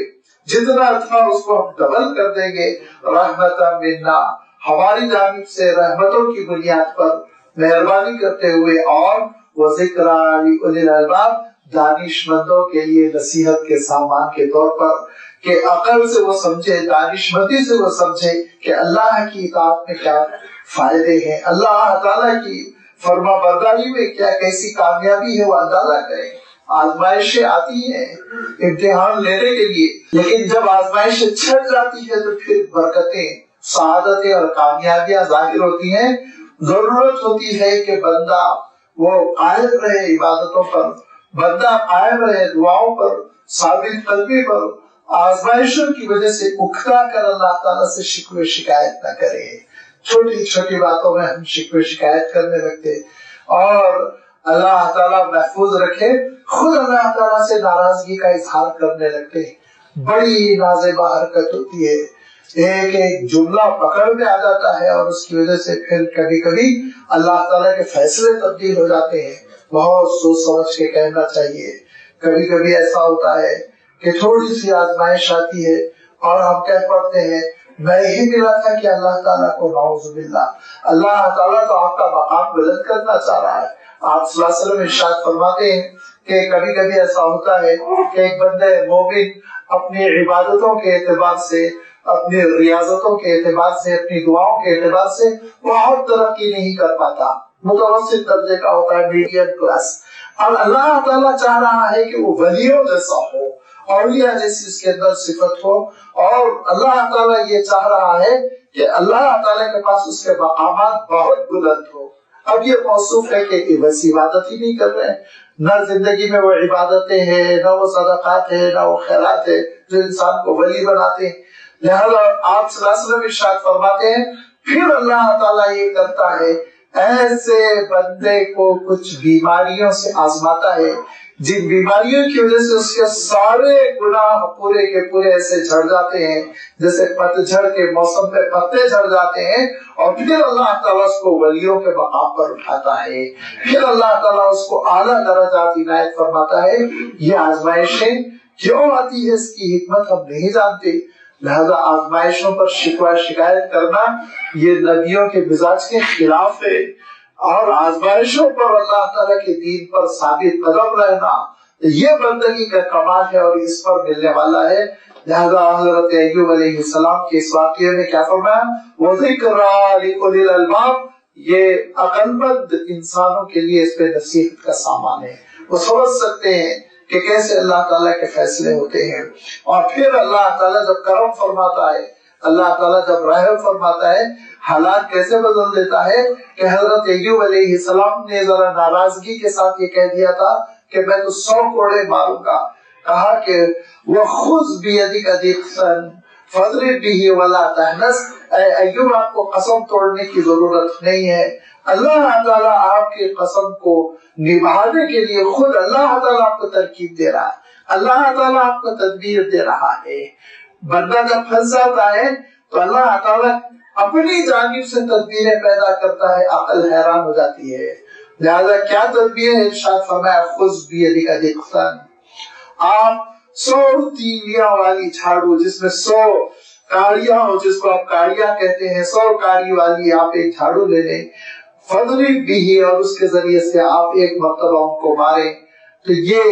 جتنا تھا اس کو ہم ڈبل کر دیں گے، رحمتاً منا، ہماری جانب سے رحمتوں کی بنیاد پر مہربانی کرتے ہوئے، اور وذکریٰ لأولی الالباب، دانش مندوں کے لیے نصیحت کے سامان کے طور پر، کہ عقل سے وہ سمجھے، دانش مندی سے وہ سمجھے کہ اللہ کی اطاعت میں کیا فائدے ہیں، اللہ تعالیٰ کی فرما برداری میں کیا کیسی کامیابی ہے، وہ اندازہ کریں۔ آزمائشیں آتی ہیں امتحان لینے کے لیے، لیکن جب آزمائشیں چھٹ جاتی ہے تو پھر برکتیں، سعادتیں اور کامیابیاں ظاہر ہوتی ہیں۔ ضرورت ہوتی ہے کہ بندہ وہ قائم رہے عبادتوں پر، بندہ قائم رہے دعاؤں پر، ثابت قدمی پر، آزمائشوں کی وجہ سے اکھتا کر اللہ تعالیٰ سے شکوے شکایت نہ کرے۔ چھوٹی چھوٹی باتوں میں ہم شکوے شکایت کرنے لگتے، اور اللہ تعالیٰ محفوظ رکھے، خود اللہ تعالیٰ سے ناراضگی کا اظہار کرنے لگتے۔ بڑی نازیبہ حرکت ہوتی ہے، ایک ایک جملہ پکڑ میں آ جاتا ہے، اور اس کی وجہ سے پھر کبھی کبھی اللہ تعالیٰ کے فیصلے تبدیل ہو جاتے ہیں۔ بہت سوچ سمجھ کے کہنا چاہیے۔ کبھی کبھی ایسا ہوتا ہے کہ تھوڑی سی آزمائش آتی ہے اور ہم کہہ پڑتے ہیں میں یہی ملا تھا کہ اللہ تعالیٰ کو نعوذ باللہ، اللہ تعالیٰ تو آپ کا مقام بلند کرنا چاہ رہا ہے۔ آپ صلی اللہ علیہ وسلم ارشاد فرماتے ہیں کہ کبھی کبھی ایسا ہوتا ہے کہ ایک بندہ مومن اپنی عبادتوں کے اعتبار سے، اپنی ریاضتوں کے اعتبار سے، اپنی دعاؤں کے اعتبار سے بہت ترقی نہیں کر پاتا، متوسط درجے کا ہوتا ہے، میڈیم کلاس، اور اللہ تعالیٰ چاہ رہا ہے کہ وہ ولیوں جیسا ہو، اولیاء جیسی اس کے اندر صفت ہو، اور اللہ تعالیٰ یہ چاہ رہا ہے کہ اللہ تعالیٰ کے پاس اس کے مقامات بہت بلند ہو۔ اب یہ موصوف ہے کہ ویسی عبادت ہی نہیں کر رہے ہیں، نہ زندگی میں وہ عبادتیں ہیں، نہ وہ صدقات ہیں، نہ وہ خیرات ہے جو انسان کو ولی بناتے ہیں۔ لہذا آپ صلی اللہ علیہ وسلم ارشاد فرماتے ہیں پھر اللہ تعالیٰ یہ کرتا ہے ایسے بندے کو کچھ بیماریوں سے آزماتا ہے جن بیماریوں کی وجہ سے اس کے سارے گناہ پورے کے پورے ایسے جھڑ جاتے ہیں جیسے پتجھڑ کے موسم پہ پتے جھڑ جاتے ہیں، اور پھر اللہ تعالیٰ اس کو ولیوں کے مقام پر اٹھاتا ہے، پھر اللہ تعالیٰ اس کو اعلیٰ درجات عنایت فرماتا ہے۔ یہ آزمائشیں کیوں آتی ہے اس کی حکمت ہم نہیں جانتے، لہذا آزمائشوں پر شکوہ شکایت کرنا یہ نبیوں کے مزاج کے خلاف ہے، اور آزمائشوں پر اللہ تعالیٰ کے دین پر ثابت قدم رہنا یہ بندگی کا کمال ہے اور اس پر ملنے والا ہے۔ لہذا حضرت ایوب علیہ السلام کے اس واقعے میں کیا فرمایا؟ وَذِكْرَىٰ لِأُولِي الْأَلْبَابِ، یہ عقل مند انسانوں کے لیے اس پہ نصیحت کا سامان ہے، وہ سمجھ سکتے ہیں کہ کیسے اللہ تعالیٰ کے فیصلے ہوتے ہیں۔ اور پھر اللہ تعالیٰ جب کرم فرماتا ہے، اللہ تعالیٰ جب رحم فرماتا ہے، حالات کیسے بدل دیتا ہے کہ حضرت ایوب علیہ السلام نے ذرا ناراضگی کے ساتھ یہ کہہ دیا تھا کہ میں تو 100 کوڑے ماروں گا، کہا کہ وَخُذْ بِيَدِكَ ضِغْثًا فَاضْرِب بِهِ وَلَا تَحْنَثْ، اے ایوب آپ کو قسم توڑنے کی ضرورت نہیں ہے، اللہ تعالیٰ آپ کی قسم کو نبھانے کے لیے خود اللہ تعالیٰ آپ کو ترکیب دے رہا ہے، اللہ تعالیٰ آپ کو تدبیر دے رہا ہے۔ بندہ جب پھنس جاتا ہے تو اللہ تعالیٰ اپنی جانب سے تدبیریں پیدا کرتا ہے، عقل حیران ہو جاتی ہے۔ لہذا کیا تدبیر ہے؟ ارشاد فرمایا خذ بیدک ضغثا، آپ 100 تیلیاں والی جھاڑو جس میں 100 کاڑیاں ہو، جس کو آپ کاڑیاں کہتے ہیں، 100 کاڑی والی آپ ایک جھاڑو لے لیں، فضرب بھی، اور اس کے ذریعے سے آپ ایک مرتبہ ان کو ماریں تو یہ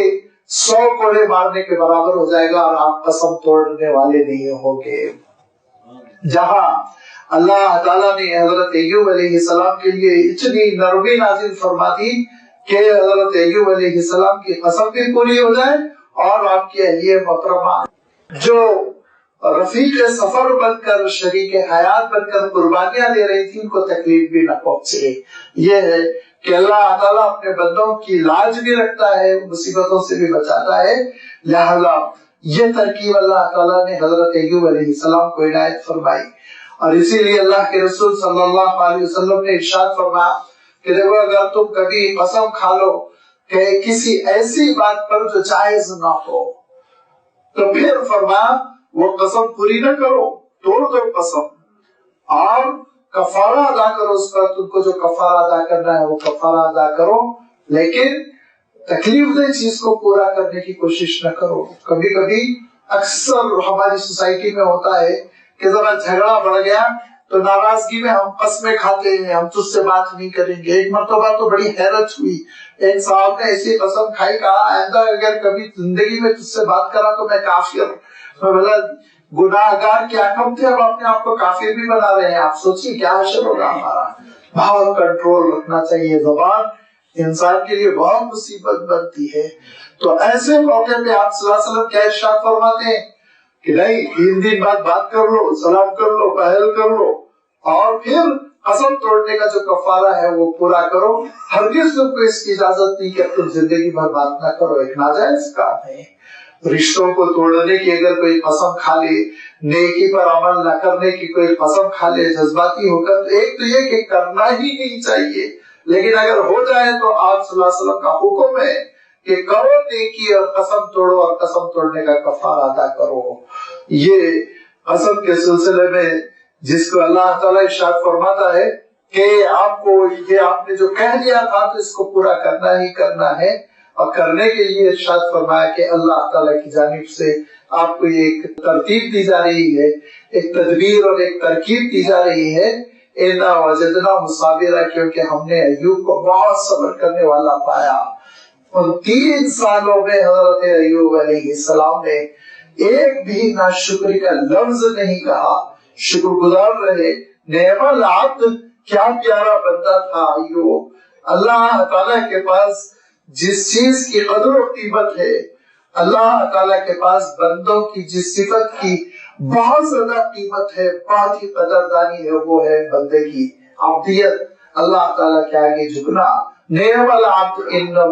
100 کوڑے مارنے کے برابر ہو جائے گا اور آپ قسم توڑنے والے نہیں ہوں گے۔ جہاں اللہ تعالیٰ نے حضرت ایوب علیہ السلام کے لیے اتنی نرمی نازل فرما دی کہ حضرت ایوب علیہ السلام کی قسم بھی پوری ہو جائے اور آپ کی اہلیہ محترمہ جو رفیق سفر بن کر، شریک حیات بن کر قربانیاں دے رہی تھی، ان کو تکلیف بھی نہ پہنچے۔ یہ ہے کہ اللہ تعالیٰ اپنے بندوں کی لاج بھی رکھتا ہے، مصیبتوں سے بھی بچاتا ہے۔ لہذا یہ ترکیب اللہ تعالیٰ نے حضرت ایوب علیہ السلام کو عنایت فرمائی، اور اسی لیے اللہ کے رسول صلی اللہ علیہ وسلم نے ارشاد فرمایا کہ دیکھو اگر تم کبھی قسم کھا لو کہ کسی ایسی بات پر جو جائز نہ ہو تو پھر فرمایا وہ قسم پوری نہ کرو، توڑ دو قسم اور کفارہ ادا کرو اس پر، تم کو جو کفارہ ادا کرنا ہے وہ کفارہ ادا کرو، لیکن تکلیف دہ چیز کو پورا کرنے کی کوشش نہ کرو۔ کبھی کبھی اکثر ہماری سوسائٹی میں ہوتا ہے کہ ذرا جھگڑا بڑھ گیا تو ناراضگی میں ہم قسمیں کھاتے ہیں، ہم تجھ سے بات نہیں کریں گے۔ ایک مرتبہ تو بڑی حیرت ہوئی، ایک صاحب نے ایسی قسم کھائی، کہا آئندہ اگر کبھی زندگی میں تجھ سے بات کرا تو میں کافر۔ میں بولا گناہگار کیا کم تھے، اب اپنے آپ کو کافر بھی بنا رہے ہیں، آپ سوچیے کیا حشر ہوگا ہمارا۔ بہت کنٹرول رکھنا چاہیے، زبان انسان کے لیے بہت مصیبت بنتی ہے۔ تو ایسے موقع پہ آپ صلی اللہ علیہ وسلم کیا ارشاد فرماتے ہیں کہ نہیں، 3 دن بعد بات کر لو، سلام کر لو، پہل کر لو، اور پھر قسم توڑنے کا جو کفارہ ہے وہ پورا کرو۔ ہرگز تم کو اس کی اجازت نہیں کہ تم زندگی بھر بات نہ کرو، ایک ناجائز کام ہے۔ رشتوں کو توڑنے کی اگر کوئی قسم کھا لے، نیکی پر عمل نہ کرنے کی کوئی قسم کھا لے جذباتی ہو کر، ایک تو یہ کہ کرنا ہی نہیں چاہیے، لیکن اگر ہو جائے تو آپ صلی اللہ علیہ وسلم کا حکم ہے کہ کرو نیکی اور قسم توڑو اور قسم توڑنے کا کفارہ ادا کرو۔ یہ قسم کے سلسلے میں جس کو اللہ تعالیٰ ارشاد فرماتا ہے کہ آپ کو یہ آپ نے جو کہہ دیا تھا تو اس کو پورا کرنا ہی کرنا ہے، اور کرنے کے لیے ارشاد فرمایا کہ اللہ تعالیٰ کی جانب سے آپ کو یہ ایک ترتیب دی جا رہی ہے، ایک تدبیر اور ایک ترکیب دی جا رہی ہے۔ اِنَّا وَجَدْنَاهُ صَابِرًا، کیونکہ ہم نے ایوب کو بہت صبر کرنے والا پایا۔ ان 3 سالوں میں حضرت ایوب علیہ السلام نے ایک بھی ناشکری کا لفظ نہیں کہا، شکر گزار رہے۔ نعم العبد، کیا پیارا بندہ تھا ایوب۔ اللہ تعالیٰ کے پاس جس چیز کی قدر و قیمت ہے، اللہ تعالیٰ کے پاس بندوں کی جس صفت کی بہت زیادہ قیمت ہے، بہت ہی قدردانی ہے، وہ ہے بندے کی عبدیت، اللہ تعالیٰ کے آگے جھکنا۔ نعم العبد انہ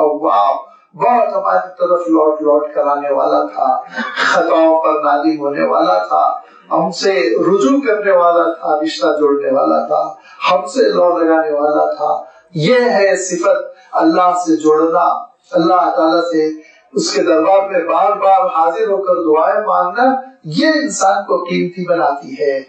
اواب، بہت ہماری طرف لوٹ کر آنے والا تھا، خطاؤں پر نادم ہونے والا تھا، ہم سے رجوع کرنے والا تھا، رشتہ جوڑنے والا تھا، ہم سے لو لگانے والا تھا۔ یہ ہے صفت اللہ سے جوڑنا، اللہ تعالیٰ سے اس کے دربار میں بار بار حاضر ہو کر دعائیں مانگنا، یہ انسان کو قیمتی بناتی ہے،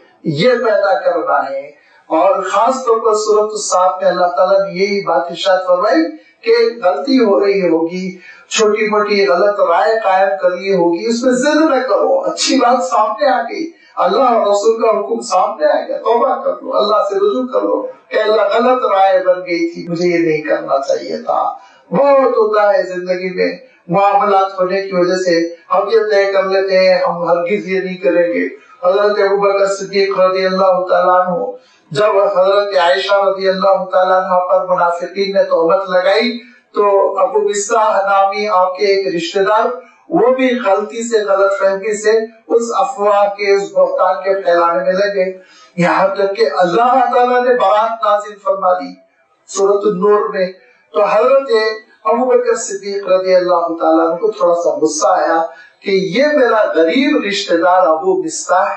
یہ پیدا کرنا ہے۔ اور خاص طور پر سورۃ الصاف میں اللہ تعالیٰ نے یہی بات ارشاد فرمائی کہ غلطی ہو رہی ہوگی، چھوٹی موٹی غلط رائے قائم کر لی ہوگی، اس میں ضد نہ کرو، اچھی بات سامنے آ گئی، اللہ اور رسول کا حکم سامنے آ گیا، توبہ کر لو، اللہ سے رجوع کر لو کہ اللہ غلط رائے بن گئی تھی، مجھے یہ نہیں کرنا چاہیے تھا۔ بہت ہوتا ہے زندگی میں معاملات ہونے کی وجہ سے ہم یہ طے کر لیتے ہیں ہم ہرگز یہ نہیں کریں گے۔ حضرت ابوبکر صدیق رضی اللہ تعالیٰ عنہ جب حضرت عائشہ رضی اللہ تعالیٰ عنہ پر منافقین نے تہمت لگائی تو ابو مصطح نامی آپ کے ایک رشتہ دار وہ بھی غلطی سے، غلط فہمی سے اس افواہ کے، اس بہتان کے پھیلانے میں لگے، یہاں تک کہ اللہ تعالیٰ نے برات نازل فرما دی سورۃ النور میں۔ تو حضرت ابوبکر صدیق رضی اللہ تعالیٰ عنہ کو تھوڑا سا غصہ آیا کہ یہ میرا غریب رشتہ دار ابو مصطح،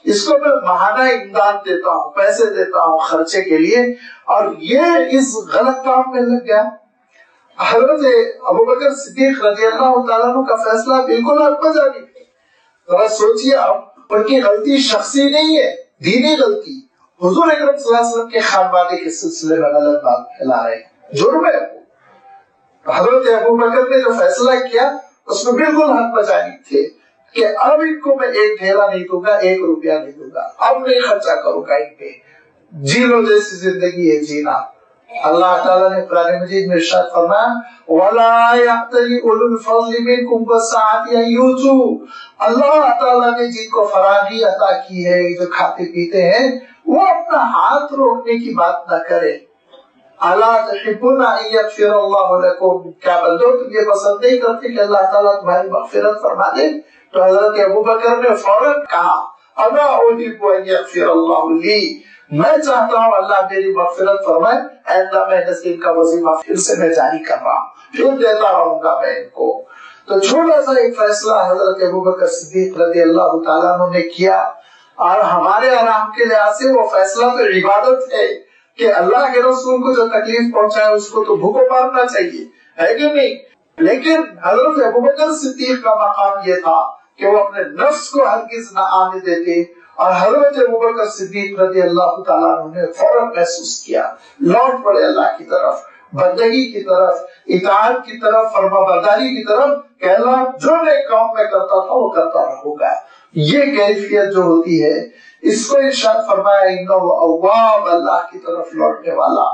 اس کو میں ماہانہ امداد دیتا ہوں، پیسے دیتا ہوں خرچے کے لیے، اور یہ اس غلط کام میں لگ گیا۔ حضرت ابوبکر صدیق رضی اللہ تعالیٰ عنہ کا فیصلہ بالکل حق بجانی تھی۔ ذرا سوچیے آپ، ان کی غلطی شخصی نہیں ہے، دینی غلطی، حضور اکرم صلی اللہ علیہ وسلم کے خانوادے کے سلسلے میں غلط بات پھیلا رہے ہیں، جرم ہے۔ حضرت ابوبکر نے جو فیصلہ کیا اس میں بالکل حق بجانی تھے کہ اب ان کو میں ایک ڈھیلا نہیں دوں گا، 1 روپیہ نہیں دوں گا، اب نہیں خرچہ کروں گا ان پہ، جی لو جیسی زندگی ہے جینا۔ اللہ تعالیٰ نے قرآن مجید میں ارشاد فرمایا وَلَا يَعْتَلِ أُولُو الْفَضْلِ مِنْكُمْ وَالسَّعَةِ أَن يُؤْتُوا، اللہ تعالیٰ نے جن کو فراغی عطا کی ہے، جو کھاتے پیتے ہیں، وہ اپنا ہاتھ روکنے کی بات نہ کرے۔ اَلَا تُحِبُّونَ أَن يَغْفِرَ اللَّهُ لَكُمْ، کیا بندو تم یہ پسند نہیں کرتے کہ اللہ تعالیٰ تمہاری مغفرت فرما دے؟ تو حضرت ابوبکر نے فوراً کہا اَنَا أُحِبُّ أَن يَغْفِرَ اللَّهُ لِي، میں چاہتا ہوں اللہ میری مغفرت فرمائے، آئندہ میں نسیم کا وظیفہ پھر سے میں جاری کر رہا ہوں، پھر دیتا رہوں گا میں ان کو۔ تو چھوٹا سا ایک فیصلہ حضرت ابوبکر صدیق رضی اللہ تعالیٰ عنہ نے کیا، اور ہمارے آرام کے لحاظ سے وہ فیصلہ تو عبادت ہے کہ اللہ کے رسول کو جو تکلیف پہنچائے اس کو تو بھوکو مارنا چاہیے، ہے کہ نہیں؟ لیکن حضرت ابوبکر صدیق کا مقام یہ تھا کہ وہ اپنے نفس کو ہرگز نہ آنے دیتے، اور حضرت ابوبکر صدیق رضی اللہ تعالیٰ عنہ نے فوراً محسوس کیا، لوٹ پڑے اللہ کی طرف، بندگی کی طرف، اطاعت کی طرف، فرما برداری کی طرف، کہ اللہ جو نیک کام میں کرتا تھا وہ کرتا رہوں گا۔ یہ کیفیت جو ہوتی ہے اس کو ارشاد فرمایا انہ اواب، اللہ کی طرف لوٹنے والا،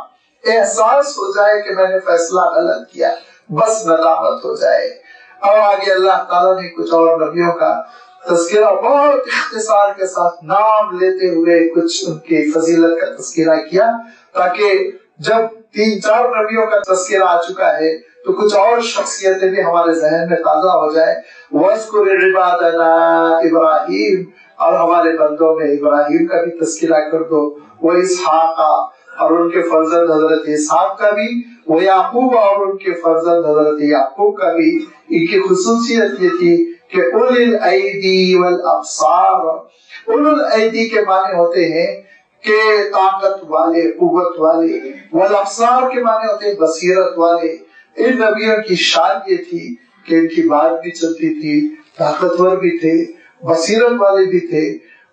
احساس ہو جائے کہ میں نے فیصلہ غلط کیا، بس ندامت ہو جائے۔ اور آگے اللہ تعالیٰ نے کچھ اور نبیوں کا تذکرہ بہت اختصار کے ساتھ نام لیتے ہوئے کچھ ان کی فضیلت کا تذکرہ کیا، تاکہ جب 3-4 نبیوں کا تذکرہ آ چکا ہے تو کچھ اور شخصیتیں بھی ہمارے ذہن میں تازہ ہو جائے۔ وَاذْكُرْ عِبَادَنَا إِبْرَاهِيمَ، اور ہمارے بندوں میں ابراہیم کا بھی تذکرہ کر دو، وَإِسْحَاقَ، اور ان کے فرزند حضرت اسحاق کا بھی، وَيَعْقُوبَ، اور ان کے فرزند حضرت یعقوب کا بھی۔ ان کی خصوصیت یہ تھی کہ اُولِي الْأَيْدِي وَالْأَبْصَارِ، اُولُو الْأَيْدِي کے معنی ہوتے ہیں کہ طاقت والے، قوت والے، والابصار کے معنی ہوتے ہیں بصیرت والے۔ ان نبیوں کی شان یہ تھی کہ ان کی بات بھی چلتی تھی، طاقتور بھی تھے، بصیرت والے بھی تھے،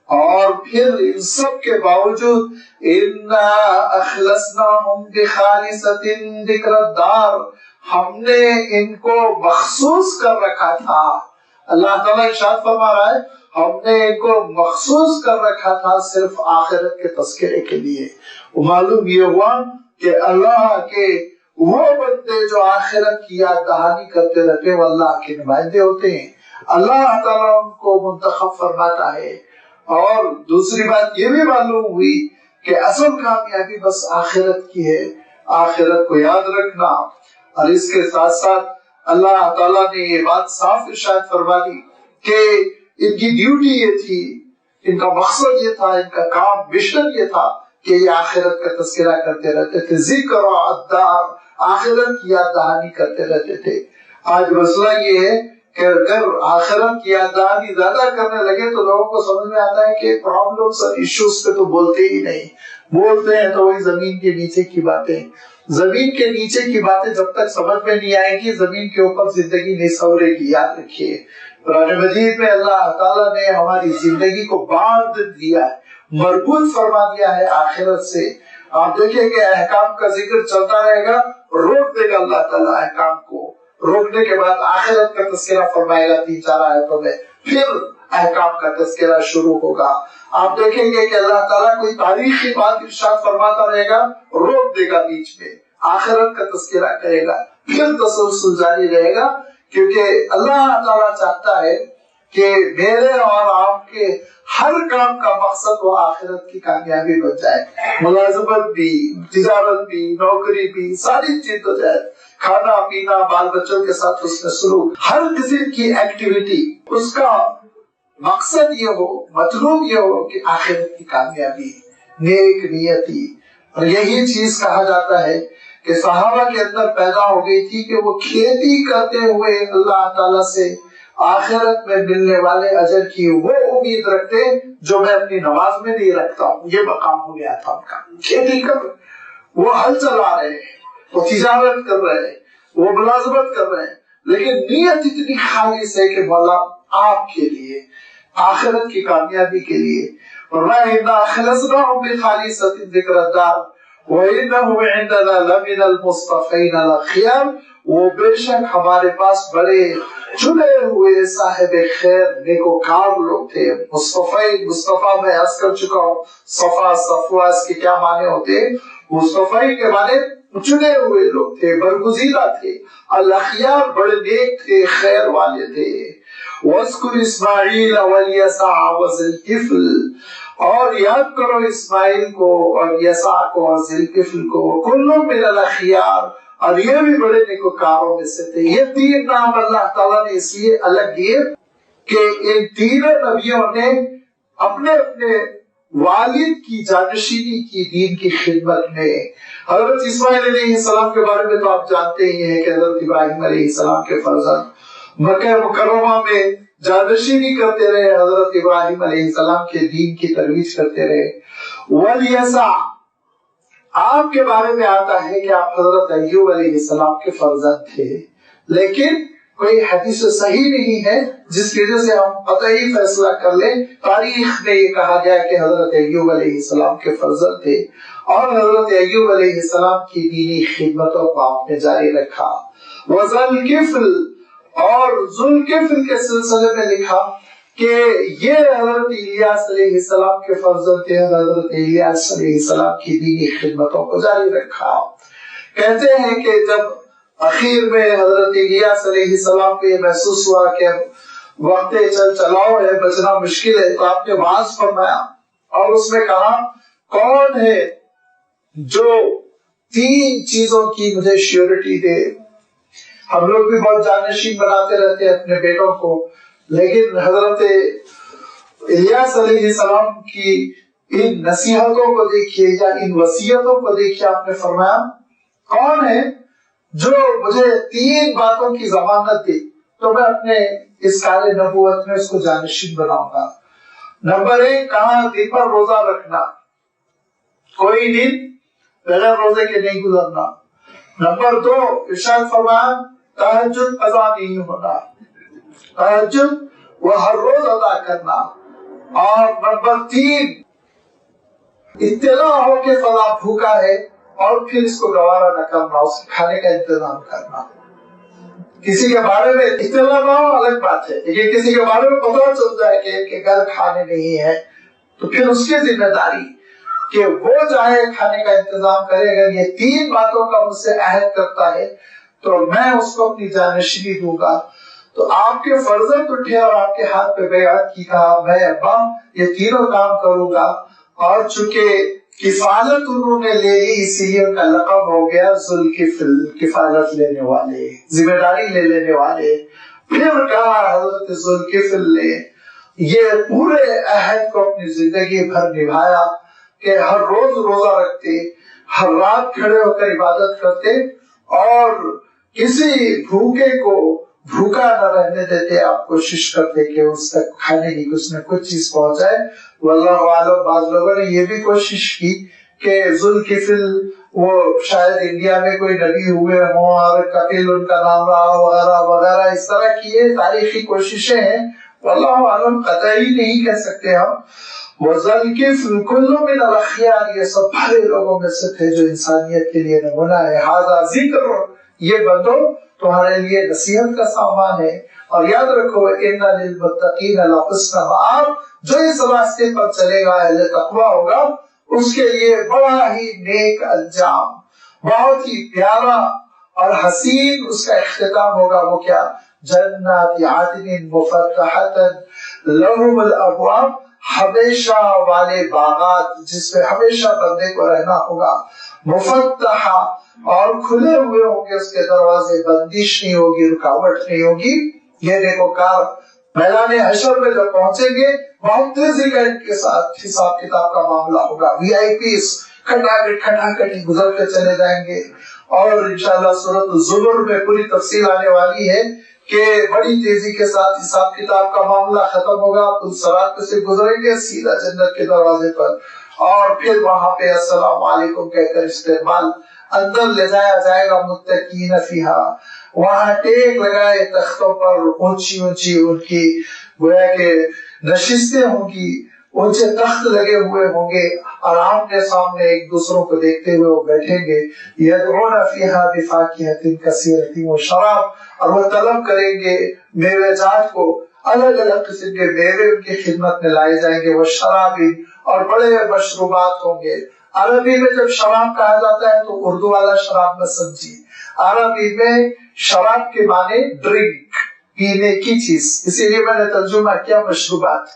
اور پھر ان سب کے باوجود اِنَّا أَخْلَصْنَاهُمْ بِخَالِصَةٍ ذِكْرَ الدَّارِ، ہم نے ان کو مخصوص کر رکھا تھا۔ اللہ تعالیٰ ارشاد فرما رہا ہے ہم نے ان کو مخصوص کر رکھا تھا صرف آخرت کے تذکرے کے لیے۔ معلوم یہ ہوا کہ اللہ کے وہ بندے جو آخرت کی یاد دہانی کرتے رہتے وہ اللہ کے نمائندے ہوتے ہیں، اللہ تعالیٰ ان کو منتخب فرماتا ہے۔ اور دوسری بات یہ بھی معلوم ہوئی کہ اصل کامیابی بس آخرت کی ہے، آخرت کو یاد رکھنا۔ اور اس کے ساتھ ساتھ اللہ تعالیٰ نے یہ بات صاف ارشاد فرما دی کہ ان کی ڈیوٹی یہ تھی، ان کا مقصد یہ تھا، ان کا کام مشن یہ تھا کہ یہ آخرت کا تذکرہ کرتے رہتے تھے، ذکر الدار، آخرت کی یاد دہانی کرتے رہتے تھے۔ آج مسئلہ یہ ہے کہ اگر آخرت کی یادداشت زیادہ کرنے لگے تو لوگوں کو سمجھ میں آتا ہے کہ پرابلمس اور ایشوز پہ تو بولتے ہی نہیں، بولتے ہیں تو وہی زمین کے نیچے کی باتیں. زمین کے نیچے کی باتیں جب تک سمجھ میں نہیں آئے گی زمین کے اوپر زندگی نہیں سنورے گی. یاد رکھیے قرآن مجید میں اللہ تعالیٰ نے ہماری زندگی کو باندھ دیا ہے، مربوط فرما دیا ہے آخرت سے. آپ دیکھیں کہ احکام کا ذکر چلتا رہے گا، روک دے گا اللہ تعالیٰ احکام کو، روکنے کے بعد آخرت کا تذکرہ فرمائے گا 3-4 آیتوں میں، پھر احکام کا تذکرہ شروع ہوگا. آپ دیکھیں گے کہ اللہ تعالیٰ کوئی تاریخی بات ارشاد فرماتا رہے گا، روک دے گا بیچ میں، آخرت کا تذکرہ کرے گا، پھر تسلسل جاری رہے گا. کیونکہ اللہ تعالیٰ چاہتا ہے کہ میرے اور آپ کے ہر کام کا مقصد وہ آخرت کی کامیابی بن جائے. ملازمت بھی، تجارت بھی، نوکری بھی، ساری چیز ہو جائے، کھانا پینا، بال بچوں کے ساتھ حسن سلوک، ہر قسم کی ایکٹیویٹی اس کا مقصد یہ ہو، مطلوب یہ ہو کہ آخرت کی کامیابی، نیک نیتی. اور یہی چیز کہا جاتا ہے کہ صحابہ کے اندر پیدا ہو گئی تھی کہ وہ کھیتی کرتے ہوئے اللہ تعالیٰ سے آخرت میں ملنے والے اجر کی وہ امید رکھتے جو میں اپنی نماز میں نہیں رکھتا ہوں. یہ مقام ہو گیا تھا ان کا. کھیتی کر رہے، وہ ہل چلا رہے ہیں، وہ تجارت کر رہے ہیں، وہ ملازمت کر رہے ہیں، لیکن نیت اتنی خالص ہے کہ مولا آپ کے لیے، آخرت کی کامیابی کے لیے. وَإِنَّا أَخْلَصْنَاهُمْ بِخَالِصَةٍ ذِكْرَ الدَّارِ وَإِنَّهُمْ عِندَنَا لَمِنَ الْمُصْطَفَيْنَ الْأَخْيَارِ. وہ بے شک ہمارے پاس بڑے چنے ہوئے صاحب خیر نیکوکار لوگ تھے. مصطفیٰ میں عرض کر چکا ہوں، صفا صفوا اس کے کیا معنی ہوتے ہیں. مصطفیٰ کے معنی چنے ہوئے لوگ تھے، برگزیدہ تھے. الاخیار بڑے نیک تھے، خیر والے تھے. وَاذْكُرْ إِسْمَاعِيلَ وَالْيَسَعَ وَذِي الْكِفْلِ، اور یاد کرو اسماعیل کو اور یسع کو اور ذی الکفل کو. کل من الاخیار، اور یہ بھی بڑے نیکوکاروں میں سے تھے. یہ 3 نام اللہ تعالیٰ نے اس لیے الگ دیے کہ ان تینوں نبیوں نے اپنے اپنے والد کی جانشینی کی دین کی خدمت میں. حضرت اسماعیل علیہ السلام کے بارے میں تو آپ جانتے ہی ہیں کہ حضرت ابراہیم علیہ السلام کے فرزند مکہ مکرمہ میں جانشینی کرتے رہے، حضرت ابراہیم علیہ السلام کے دین کی ترویج کرتے رہے. والیسع، آپ کے بارے میں آتا ہے کہ آپ حضرت ایوب علیہ السلام کے فرزند تھے، لیکن کوئی حدیث صحیح نہیں ہے جس کی وجہ سے ہم قطعی فیصلہ کر لیں. تاریخ میں یہ کہا گیا کہ حضرت ایوب علیہ السلام کے فرزند تھے اور حضرت ایوب علیہ السلام کی دینی خدمتوں کو آپ نے جاری رکھا. وذی الکفل، اور ذوالکفل کے سلسلے میں لکھا کہ یہ حضرت الیاس علیہ السلام کے فرزند تھے، حضرت الیاس علیہ السلام کی دینی خدمتوں کو جاری رکھا. کہتے ہیں کہ جب اخیر میں حضرت الیاس علیہ السلام کو یہ محسوس ہوا کہ وقت چل چلاؤ ہے، بچنا مشکل ہے، تو آپ نے وعظ فرمایا اور اس میں کہا کون ہے جو 3 چیزوں کی مجھے شیورٹی دے. ہم لوگ بھی بہت جانشین بناتے رہتے ہیں اپنے بیٹوں کو، لیکن حضرت الیاس علیہ السلام کی ان نصیحتوں کو دیکھیے یا ان وصیتوں کو دیکھیے. آپ نے فرمایا کون ہے جو مجھے 3 باتوں کی ضمانت دے تو میں اپنے اس کار نبوت میں اس کو جانشین بناؤں گا. نمبر 1 کہا دن پر روزہ رکھنا، کوئی دن بغیر روزے کے نہیں گزرنا. نمبر 2 ارشاد فرمایا تہجد قضا نہیں ہونا، تہجد وہ ہر روز ادا کرنا. اور نمبر 3 اطلاع ہو کہ فلاں بھوکا ہے اور پھر اس کو گوارا نہ کرنا، اس کے کھانے کا انتظام کرنا. کسی کے بارے میں اطلاع نہ ہو الگ بات ہے، لیکن کسی کے بارے میں پتہ چل جائے کہ گھر کھانے نہیں ہے تو پھر اس کی ذمہ داری کہ وہ چاہے کھانے کا انتظام کرے. اگر یہ 3 باتوں کا مجھ سے عہد کرتا ہے تو میں اس کو اپنی جانشینی دوں گا. تو آپ کے فرزند اٹھے اور آپ کے ہاتھ پہ بیعت کی، کہا میں ابا یہ 3 کام کروں گا. اور چونکہ کفالت انہوں نے لے لی اسی لیے ان کا لقب ہو گیا ذوالکفل، کفالت لینے والے، ذمہ داری لے لینے والے. پھر کہا حضرت ذوالکفل نے یہ پورے عہد کو اپنی زندگی بھر نبھایا کہ ہر روز روزہ رکھتے، ہر رات کھڑے ہو کر عبادت کرتے اور کسی بھوکے کو بھوکا نہ رہنے دیتے، آپ کوشش کرتے کہ اس تک کھانے کی کچھ نہ کچھ چیز پہنچائے۔ واللہ عالم، بعض لوگوں نے یہ بھی کوشش کی کہ ذوالکفل وہ شاید انڈیا میں کوئی نبی ہوئے ہوں اور کفیل ان کا نام رہا وغیرہ وغیرہ، اس طرح کی یہ تاریخی کوششیں ہیں، واللہ عالم قطعی نہیں کہہ سکتے ہم۔ وذوالکفل کل من الاخیار، یہ سب بھلے لوگوں میں سے تھے جو انسانیت کے لیے نمونہ ہے۔ ھذا ذکر، یہ بندو تمہارے لیے نصیحت کا سامان ہے، اور یاد رکھو ان للمتقین لحسن مآب، جو اس راستے پر چلے گا اہل تقویٰ ہوگا، اس کے لیے بڑا ہی نیک انجام، بہت ہی پیارا اور حسین اس کا اختتام ہوگا۔ وہ کیا؟ جنات عدن مفتحۃ لہم الابواب، ہمیشہ والے باغات جس میں ہمیشہ بندے کو رہنا ہوگا، مفتحہ، اور کھلے ہوئے ہوں گے اس کے دروازے، بندش نہیں ہوگی، رکاوٹ نہیں ہوگی۔ یہ نیکوکار میدان حشر میں جب پہنچیں گے بہت تیزی کا ان کے ساتھ حساب کتاب کا معاملہ ہوگا، وی آئی پیز کھٹاکھٹ گزرتے چلے جائیں گے۔ اور انشاءاللہ سورۃ الزمر میں پوری تفصیل آنے والی ہے کہ بڑی تیزی کے ساتھ حساب کتاب کا معاملہ ختم ہوگا، صراط سے گزریں گے سیدھا جنت کے دروازے پر، اور پھر وہاں پہ السلام علیکم کہہ کر استقبال، اندر لے جایا جائے گا متکئین فیہا، وہاں ٹیک لگائے تختوں پر، اونچی اونچی ان کی گویا کہ نشستیں ہوں گی، اونچے تخت لگے ہوئے ہوں گے، اور آمنے سامنے ایک دوسروں کو دیکھتے ہوئے وہ بیٹھیں گے۔ یدعون فیہا بفاکہۃ کثیرۃ وشراب، اور وہ طلب کریں گے میوے جات کو، الگ الگ قسم کے میوے ان کی خدمت میں لائے جائیں گے، وہ شراب، اور بڑے مشروبات ہوں گے۔ عربی میں جب شراب کہا جاتا ہے تو اردو والا شراب نہ سمجھی، عربی میں شراب کے معنی ڈرنک، پینے کی چیز، اسی لیے میں نے ترجمہ کیا مشروبات۔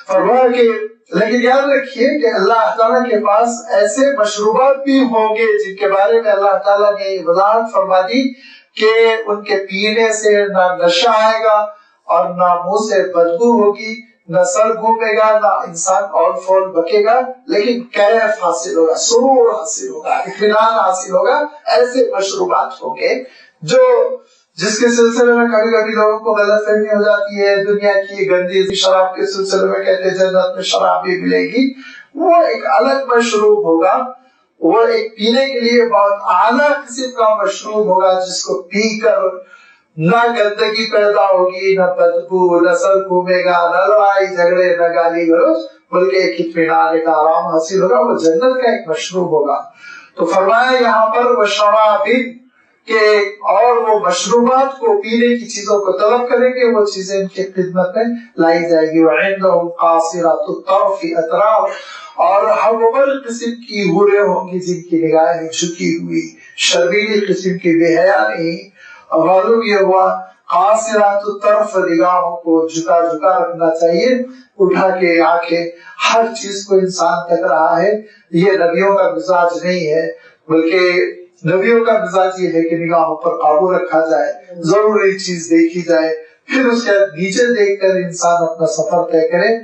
فرمایا کہ لیکن یاد رکھیے کہ اللہ تعالیٰ کے پاس ایسے مشروبات بھی ہوں گے جن کے بارے میں اللہ تعالیٰ نے وضاحت فرما دی کہ ان کے پینے سے نہ نشہ آئے گا اور نہ منہ سے بدبو ہوگی، نہ سر گھومے گا، نہ انسان اور فول بکے گا، لیکن کیف حاصل ہوگا، سرور حاصل ہوگا، اطمینان حاصل ہوگا۔ ایسے مشروبات ہوں گے جو جس کے سلسلے میں کبھی کبھی لوگوں کو غلط فہمی ہو جاتی ہے، دنیا کی گندی شراب کے سلسلے میں کہتے ہیں جنت میں شراب بھی ملے گی، وہ ایک الگ مشروب ہوگا، وہ ایک پینے کے لیے بہت اعلیٰ قسم کا مشروب ہوگا جس کو پی کر نہ گندگی پیدا ہوگی، نہ بدبو، نہ سر گھومے گا، نہ لڑائی جھگڑے، نہ گالی گلوچ، بلکہ ایک اطمینان، ایک آرام حاصل ہوگا۔ وہ جنت کا ایک مشروب ہوگا۔ تو فرمایا یہاں پر وشراب، کہ اور وہ مشروبات کو، پینے کی چیزوں کو طلب کریں گے، وہ چیزیں ان کی خدمت میں لائی جائے گی۔ وعندهم قاصرات الطرف اتراب، اور ہم عمر قسم کی حوریں ہوں گی جن کی نگاہیں جھکی ہوئی، شرمیلی قسم کی، بے حیا نہیں۔ اور معلوم یہ ہوا قاصرات الطرف، نگاہوں کو جھکا جھکا رکھنا چاہیے، اٹھا کے آنکھیں ہر چیز کو انسان تک رہا ہے۔ یہ نبیوں کا مزاج نہیں ہے، بلکہ نبیوں کا مزاج یہ ہے کہ نگاہوں پر قابو رکھا جائے، ضروری چیز دیکھی جائے، پھر اس کے نیچے دیکھ کر انسان اپنا سفر طے کرے۔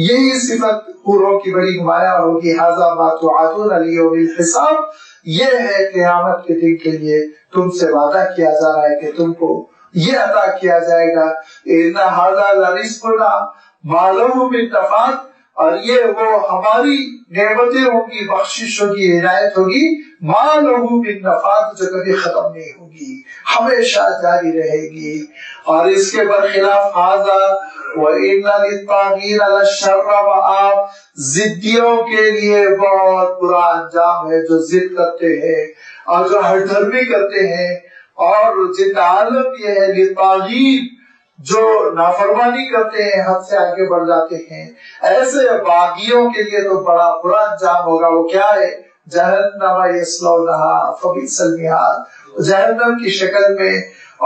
یہی صفت حوروں کی بڑی نمایاں ہوگی۔ ھذا ما توعدون لیوم الحساب، یہ ہے قیامت کے دن کے لیے تم سے وعدہ کیا جا رہا ہے کہ تم کو یہ عطا کیا جائے گا۔ ان ھذا لرزقنا ما لہ من نفاد، اور یہ وہ ہماری نعمتیں ہوں گی، بخشش ہوگی، عنایت ہوگی، ما لہ من نفاد، جو کبھی ختم نہیں ہوگی، ہمیشہ جاری رہے گی۔ اور اس کے برخلاف ھذا وَإِنَّ لِلطَّاغِينَ لَشَرَّ مَآب، ضدیوں کے لیے بہت برا انجام ہے، جو ضد کرتے ہیں اور جو ہر دھرمی کرتے ہیں، اور جن کا عالم یہ ہے للطاغین، جو نافرمانی کرتے ہیں، حد سے آگے بڑھ جاتے ہیں، ایسے باغیوں کے لیے تو بڑا برا انجام ہوگا۔ وہ کیا ہے؟ جہنم یصلونھا فبئس المہاد، جہنم کی شکل میں،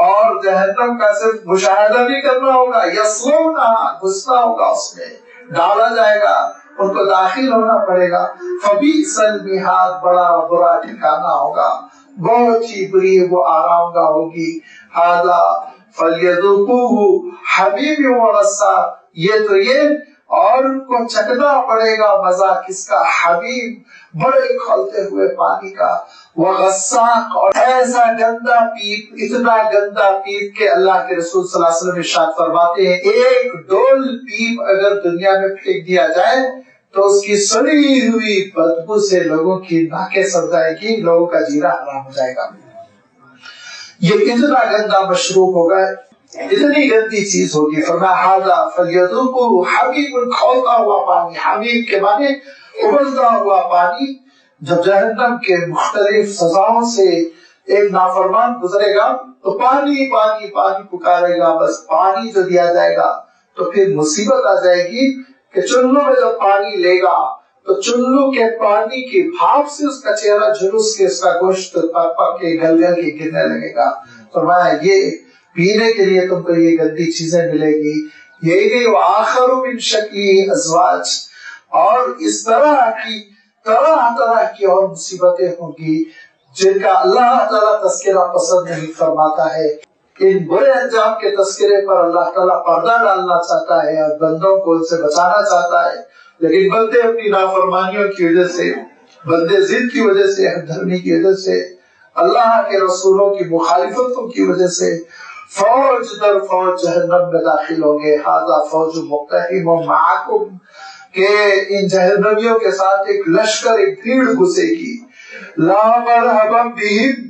اور جہنم کا صرف مشاہدہ بھی کرنا ہوگا، یصلونھا، گھسنا ہوگا، اس میں ڈالا جائے گا، ان کو داخل ہونا پڑے گا۔ فبئس المہاد، بڑا برا ٹھکانہ ہوگا، بہت ہی بری وہ آرام گاہ ہوگی۔ ھذا فلیذوقوہ حمیم وغساق، یہ تو یہ، اور ان کو چکنا پڑے گا مزہ کس کا؟ حمیم، بڑے کھولتے ہوئے پانی کا، وغساق، اور ایسا گندا پیپ، اتنا گندا پیپ کہ اللہ کے رسول صلی اللہ علیہ وسلم ارشاد فرماتے ہیں ایک ڈول پیپ اگر دنیا میں پھینک دیا جائے تو اس کی سڑی ہوئی بدبو سے لوگوں کی ناکیں سڑ جائے گی، لوگوں کا جینا حرام ہو جائے گا۔ یہ اتنا گندا مشروب ہوگا، اتنی گندی چیز ہوگی۔ فرمایا ھذا فلیذوقوہ حمیم، کھولتا ہوا پانی، حمیم کے معنی ابلتا ہوا پانی۔ جب جہنم کے مختلف سزاؤں سے ایک نافرمان گزرے گا تو پانی پانی پانی پکارے گا، بس پانی جو دیا جائے گا تو پھر مصیبت آ جائے گی کہ چلو میں جب پانی لے گا تو چلو کے پانی کی بھاپ سے اس کا چہرہ جھلس کے، اس کا گوشت پک پک کے گل گل کے گرنے لگے گا۔ فرمایا یہ پینے کے لیے تم کو یہ گندی چیزیں ملے گی، یہی نہیں وآخر من شکلہ ازواج، اور اس طرح کی طرح طرح کی اور مصیبتیں ہوں گی جن کا اللہ تعالیٰ تذکرہ پسند نہیں فرماتا ہے۔ ان برے انجام کے تذکرے پر اللہ تعالیٰ پردہ ڈالنا چاہتا ہے اور بندوں کو ان سے بچانا چاہتا ہے، لیکن بندے اپنی نافرمانیوں کی وجہ سے، بندے ضد کی وجہ سے، ہم دھرمی کی وجہ سے، اللہ کے رسولوں کی مخالفتوں کی وجہ سے فوج در فوج جہنم میں داخل ہوں گے۔ ھذا فوج مقتحم معکم، کہ ان جہنمیوں کے ساتھ ایک لشکر، ایک بھیڑ گھسے گی۔ لا مرحبا بہم،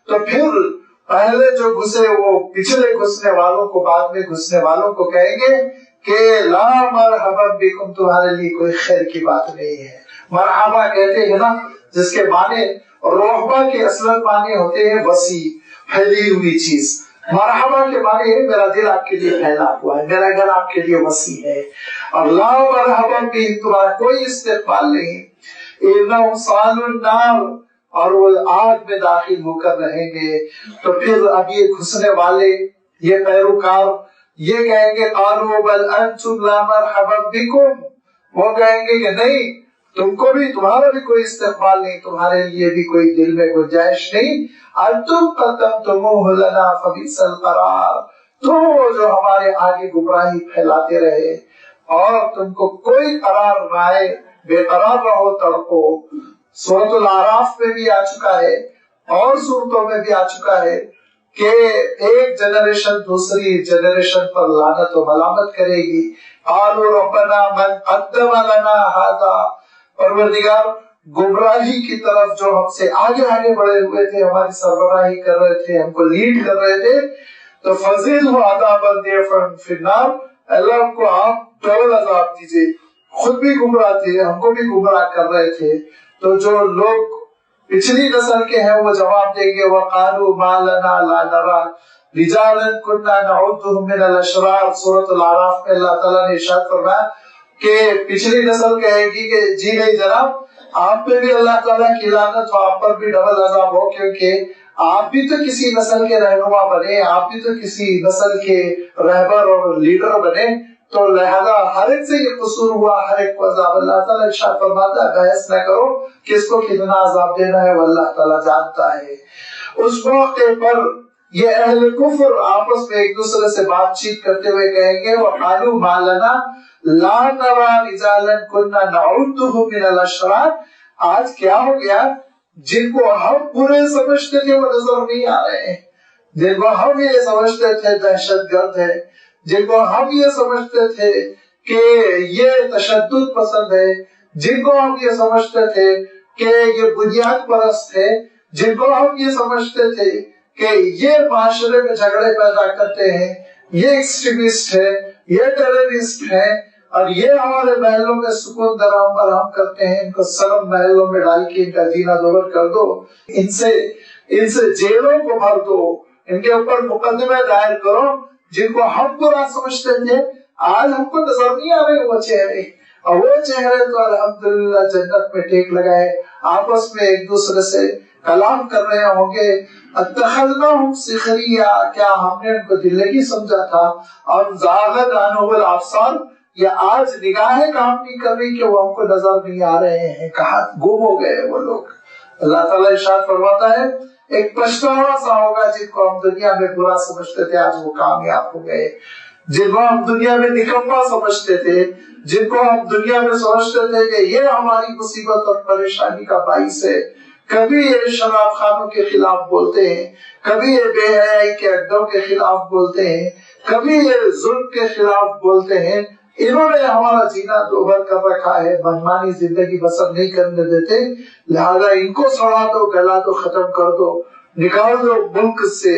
تو پھر پہلے جو گھسے وہ پچھلے گھسنے والوں کو، بعد میں گھسنے والوں کو کہیں گے کہ لا مرحبا بکم، تمہارے لیے کوئی خیر کی بات نہیں ہے۔ مرحبا کہتے ہیں نا، جس کے معنی روحبا کے اصل معنی ہوتے ہیں وسیع، پھیلی ہوئی چیز۔ مرحبا کے معنی ہے میرا دل آپ کے لیے پھیلا ہوا ہے، میرا گھر آپ کے لیے وسیع ہے، اور لا مرحبا بہم، تمہارا کوئی استقبال نہیں۔ انہم صالوا النار، اور وہ آگ میں داخل ہو کر رہیں گے۔ تو پھر اب یہ گھسنے والے، یہ پیروکار یہ کہیں گے قالوا بل انتم لا مرحبا بکم، وہ کہیں گے کہ نہیں، تم کو بھی، تمہارا بھی کوئی استقبال نہیں، تمہارے لیے بھی کوئی دل میں گنجائش نہیں۔ انتم قدمتموہ لنا فبئس القرار، تو جو ہمارے آگے گمراہی پھیلاتے رہے اور تم کو کوئی قرار نہ آئے، بے قرار رہو، تڑپو۔ سورۃ الاعراف میں بھی آ چکا ہے اور سورتوں میں بھی آ چکا ہے کہ ایک جنریشن دوسری جنریشن پر لعنت و ملامت کرے گی۔ قالوا ربنا من قدم لنا ھذا، پروردگار گمراہی کی طرف جو ہم سے آگے آگے بڑھے ہوئے تھے، ہماری سربراہی کر رہے تھے، ہم کو لیڈ کر رہے تھے، تو فزدہ عذابا ضعفا فی النار، اللہ کو آپ ڈبل عذاب دیجئے، خود بھی گمراہ تھے، ہم کو بھی گمراہ کر رہے تھے۔ تو جو لوگ پچھلی نسل کے ہیں وہ جواب دیں گے وقالوا ما لنا لا نرى رجالا كنا نعدهم من الاشرار۔ سورۃ الاعراف میں اللہ تعالیٰ نے ارشاد فرمایا کہ پچھلی نسل کہے گی کہ جی نہیں جناب، آپ پہ بھی اللہ تعالیٰ کی لعنت ہو، آپ پر بھی ڈبل عذاب ہو، کیونکہ آپ بھی تو کسی نسل کے رہنما بنے، آپ بھی تو کسی نسل کے رہبر اور لیڈر بنے، تو لہذا ہر ایک سے یہ قصور ہوا، ہر ایک کو عذاب۔ اللہ تعالیٰ ارشاد فرماتا ہے بحث نہ کرو کس کو کتنا عذاب دینا ہے، وہ اللہ تعالیٰ جانتا ہے۔ اس موقع پر یہ اہل کفر آپس میں ایک دوسرے سے بات چیت کرتے ہوئے کہیں گے وقالوا ما لنا لا نرى رجالا كنا نعدهم من الاشرار، آج کیا ہو گیا، جن کو ہم برے سمجھتے تھے وہ نظر نہیں آ رہے ہیں، جن کو ہم یہ سمجھتے تھے دہشت گرد ہے، جن کو ہم یہ سمجھتے تھے کہ یہ تشدد پسند ہے، جن کو ہم یہ سمجھتے تھے کہ یہ بنیاد پرست ہے، جن کو ہم یہ سمجھتے تھے کہ یہ معاشرے میں جھگڑے پیدا کرتے ہیں، یہ ایکسٹریمسٹ ہے، یہ ٹیررسٹ ہے، اور یہ ہمارے محلوں میں سکون درہم برہم کرتے ہیں، ان کو سلم محلوں میں ڈال کے ان کا جینا دوبر کر دو، ان سے جیلوں کو بھر دو، ان کے اوپر مقدمے دائر کرو۔ جن کو ہم برا سمجھتے تھے آج ہم کو نظر نہیں آ رہے وہ چہرے، اور وہ چہرے تو الحمدللہ جنت میں ٹیک لگائے آپس میں ایک دوسرے سے کلام کر رہے ہوں گے۔ اتخذناہم سخریا، کیا ہم نے ان کو دلگی سمجھا تھا، اور زاغت عنہم الابصار، یا آج نگاہیں کام نہیں کر رہی کہ وہ ہم کو نظر نہیں آ رہے ہیں، کہاں گم ہو گئے وہ لوگ۔ اللہ تعالیٰ ارشاد فرماتا ہے ایک پچھتاوا سا ہوگا جن کو ہم دنیا میں برا سمجھتے تھے، آج وہ کامیاب ہو گئے۔ جن کو ہم دنیا میں نکما سمجھتے تھے، جن کو ہم دنیا میں سمجھتے تھے کہ یہ ہماری مصیبت اور پریشانی کا باعث ہے، کبھی یہ شراب خانوں کے خلاف بولتے ہیں، کبھی یہ بے حیائی کے اڈوں کے خلاف بولتے ہیں، کبھی یہ ظلم کے خلاف بولتے ہیں، انہوں نے ہمارا جینا دوبھر کر رکھا ہے، منمانی زندگی بسر نہیں کرنے دیتے، لہذا ان کو سڑا دو، گلا دو، ختم کر دو، نکال دو ملک سے۔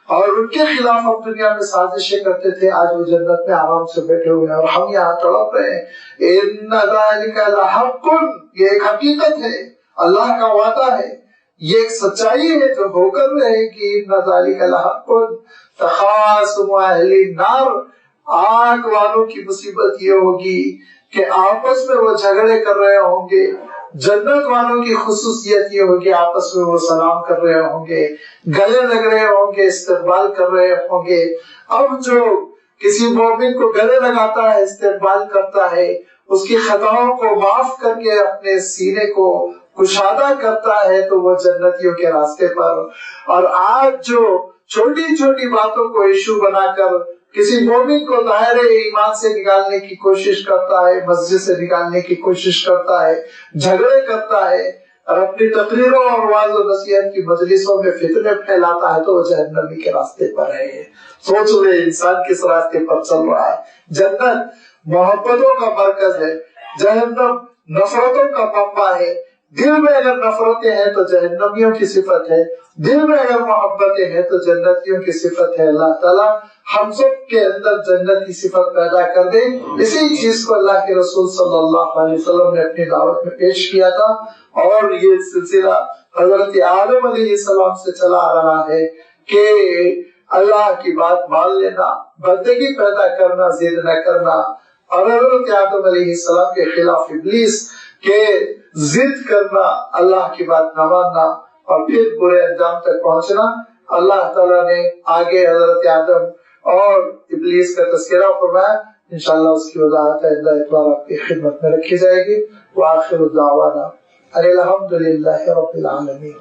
اور ان کے خلاف ہم دنیا میں سازشیں کرتے تھے، آج وہ جنت میں آرام سے بیٹھے ہوئے ہیں اور ہم یہاں تڑپ رہے ہیں۔ ان ذالک لحق، یہ ایک حقیقت ہے، اللہ کا وعدہ ہے، یہ ایک سچائی ہے جو ہو کر رہے گی۔ ان ذالک لحق تخاصم اہل النار، آگ والوں کی مصیبت یہ ہوگی کہ آپس میں وہ جھگڑے کر رہے ہوں گے، جنت والوں کی خصوصیت یہ ہوگی آپس میں وہ سلام کر رہے ہوں گے، گلے لگ رہے ہوں گے، استقبال کر رہے ہوں گے۔ اب جو کسی مومن کو گلے لگاتا ہے، استقبال کرتا ہے، اس کی خطاؤں کو معاف کر کے اپنے سینے کو کشادہ کرتا ہے تو وہ جنتیوں کے راستے پر۔ اور آج جو چھوٹی چھوٹی باتوں کو ایشو بنا کر کسی مومن کو دائرے ایمان سے نکالنے کی کوشش کرتا ہے، مسجد سے نکالنے کی کوشش کرتا ہے، جھگڑے کرتا ہے اور اپنی تقریروں اور وعظ و نصیحت کی مجلسوں میں فتنے پھیلاتا ہے تو وہ جہنمی کے راستے پر ہے۔ سوچ لے انسان کس راستے پر چل رہا ہے۔ جنت محبتوں کا مرکز ہے، جہنم نفرتوں کا منبع ہے۔ دل میں اگر نفرتیں ہیں تو جہنمیوں کی صفت ہے، دل میں اگر محبتیں ہیں تو جنتیوں کی صفت ہے۔ اللہ تعالیٰ ہم سب کے اندر جنت کی صفت پیدا کر دے۔ اسی چیز کو اللہ کے رسول صلی اللہ علیہ وسلم نے اپنی دعوت میں پیش کیا تھا، اور یہ سلسلہ حضرت آدم علیہ السلام سے چلا آ رہا ہے کہ اللہ کی بات مان لینا، بندگی پیدا کرنا، ضد نہ کرنا، اور حضرت آدم علیہ السلام کے خلاف ابلیس کے ضد کرنا، اللہ کی بات نہ ماننا اور پھر برے انجام تک پہنچنا۔ اللہ تعالیٰ نے آگے حضرت آدم اور ابلیس کا تذکرہ فرمایا، انشاءاللہ اس کی وضاحت آئندہ اتوار آپ کی خدمت میں رکھی جائے گی۔ وآخر دعوانا ان الحمد للہ رب العالمین۔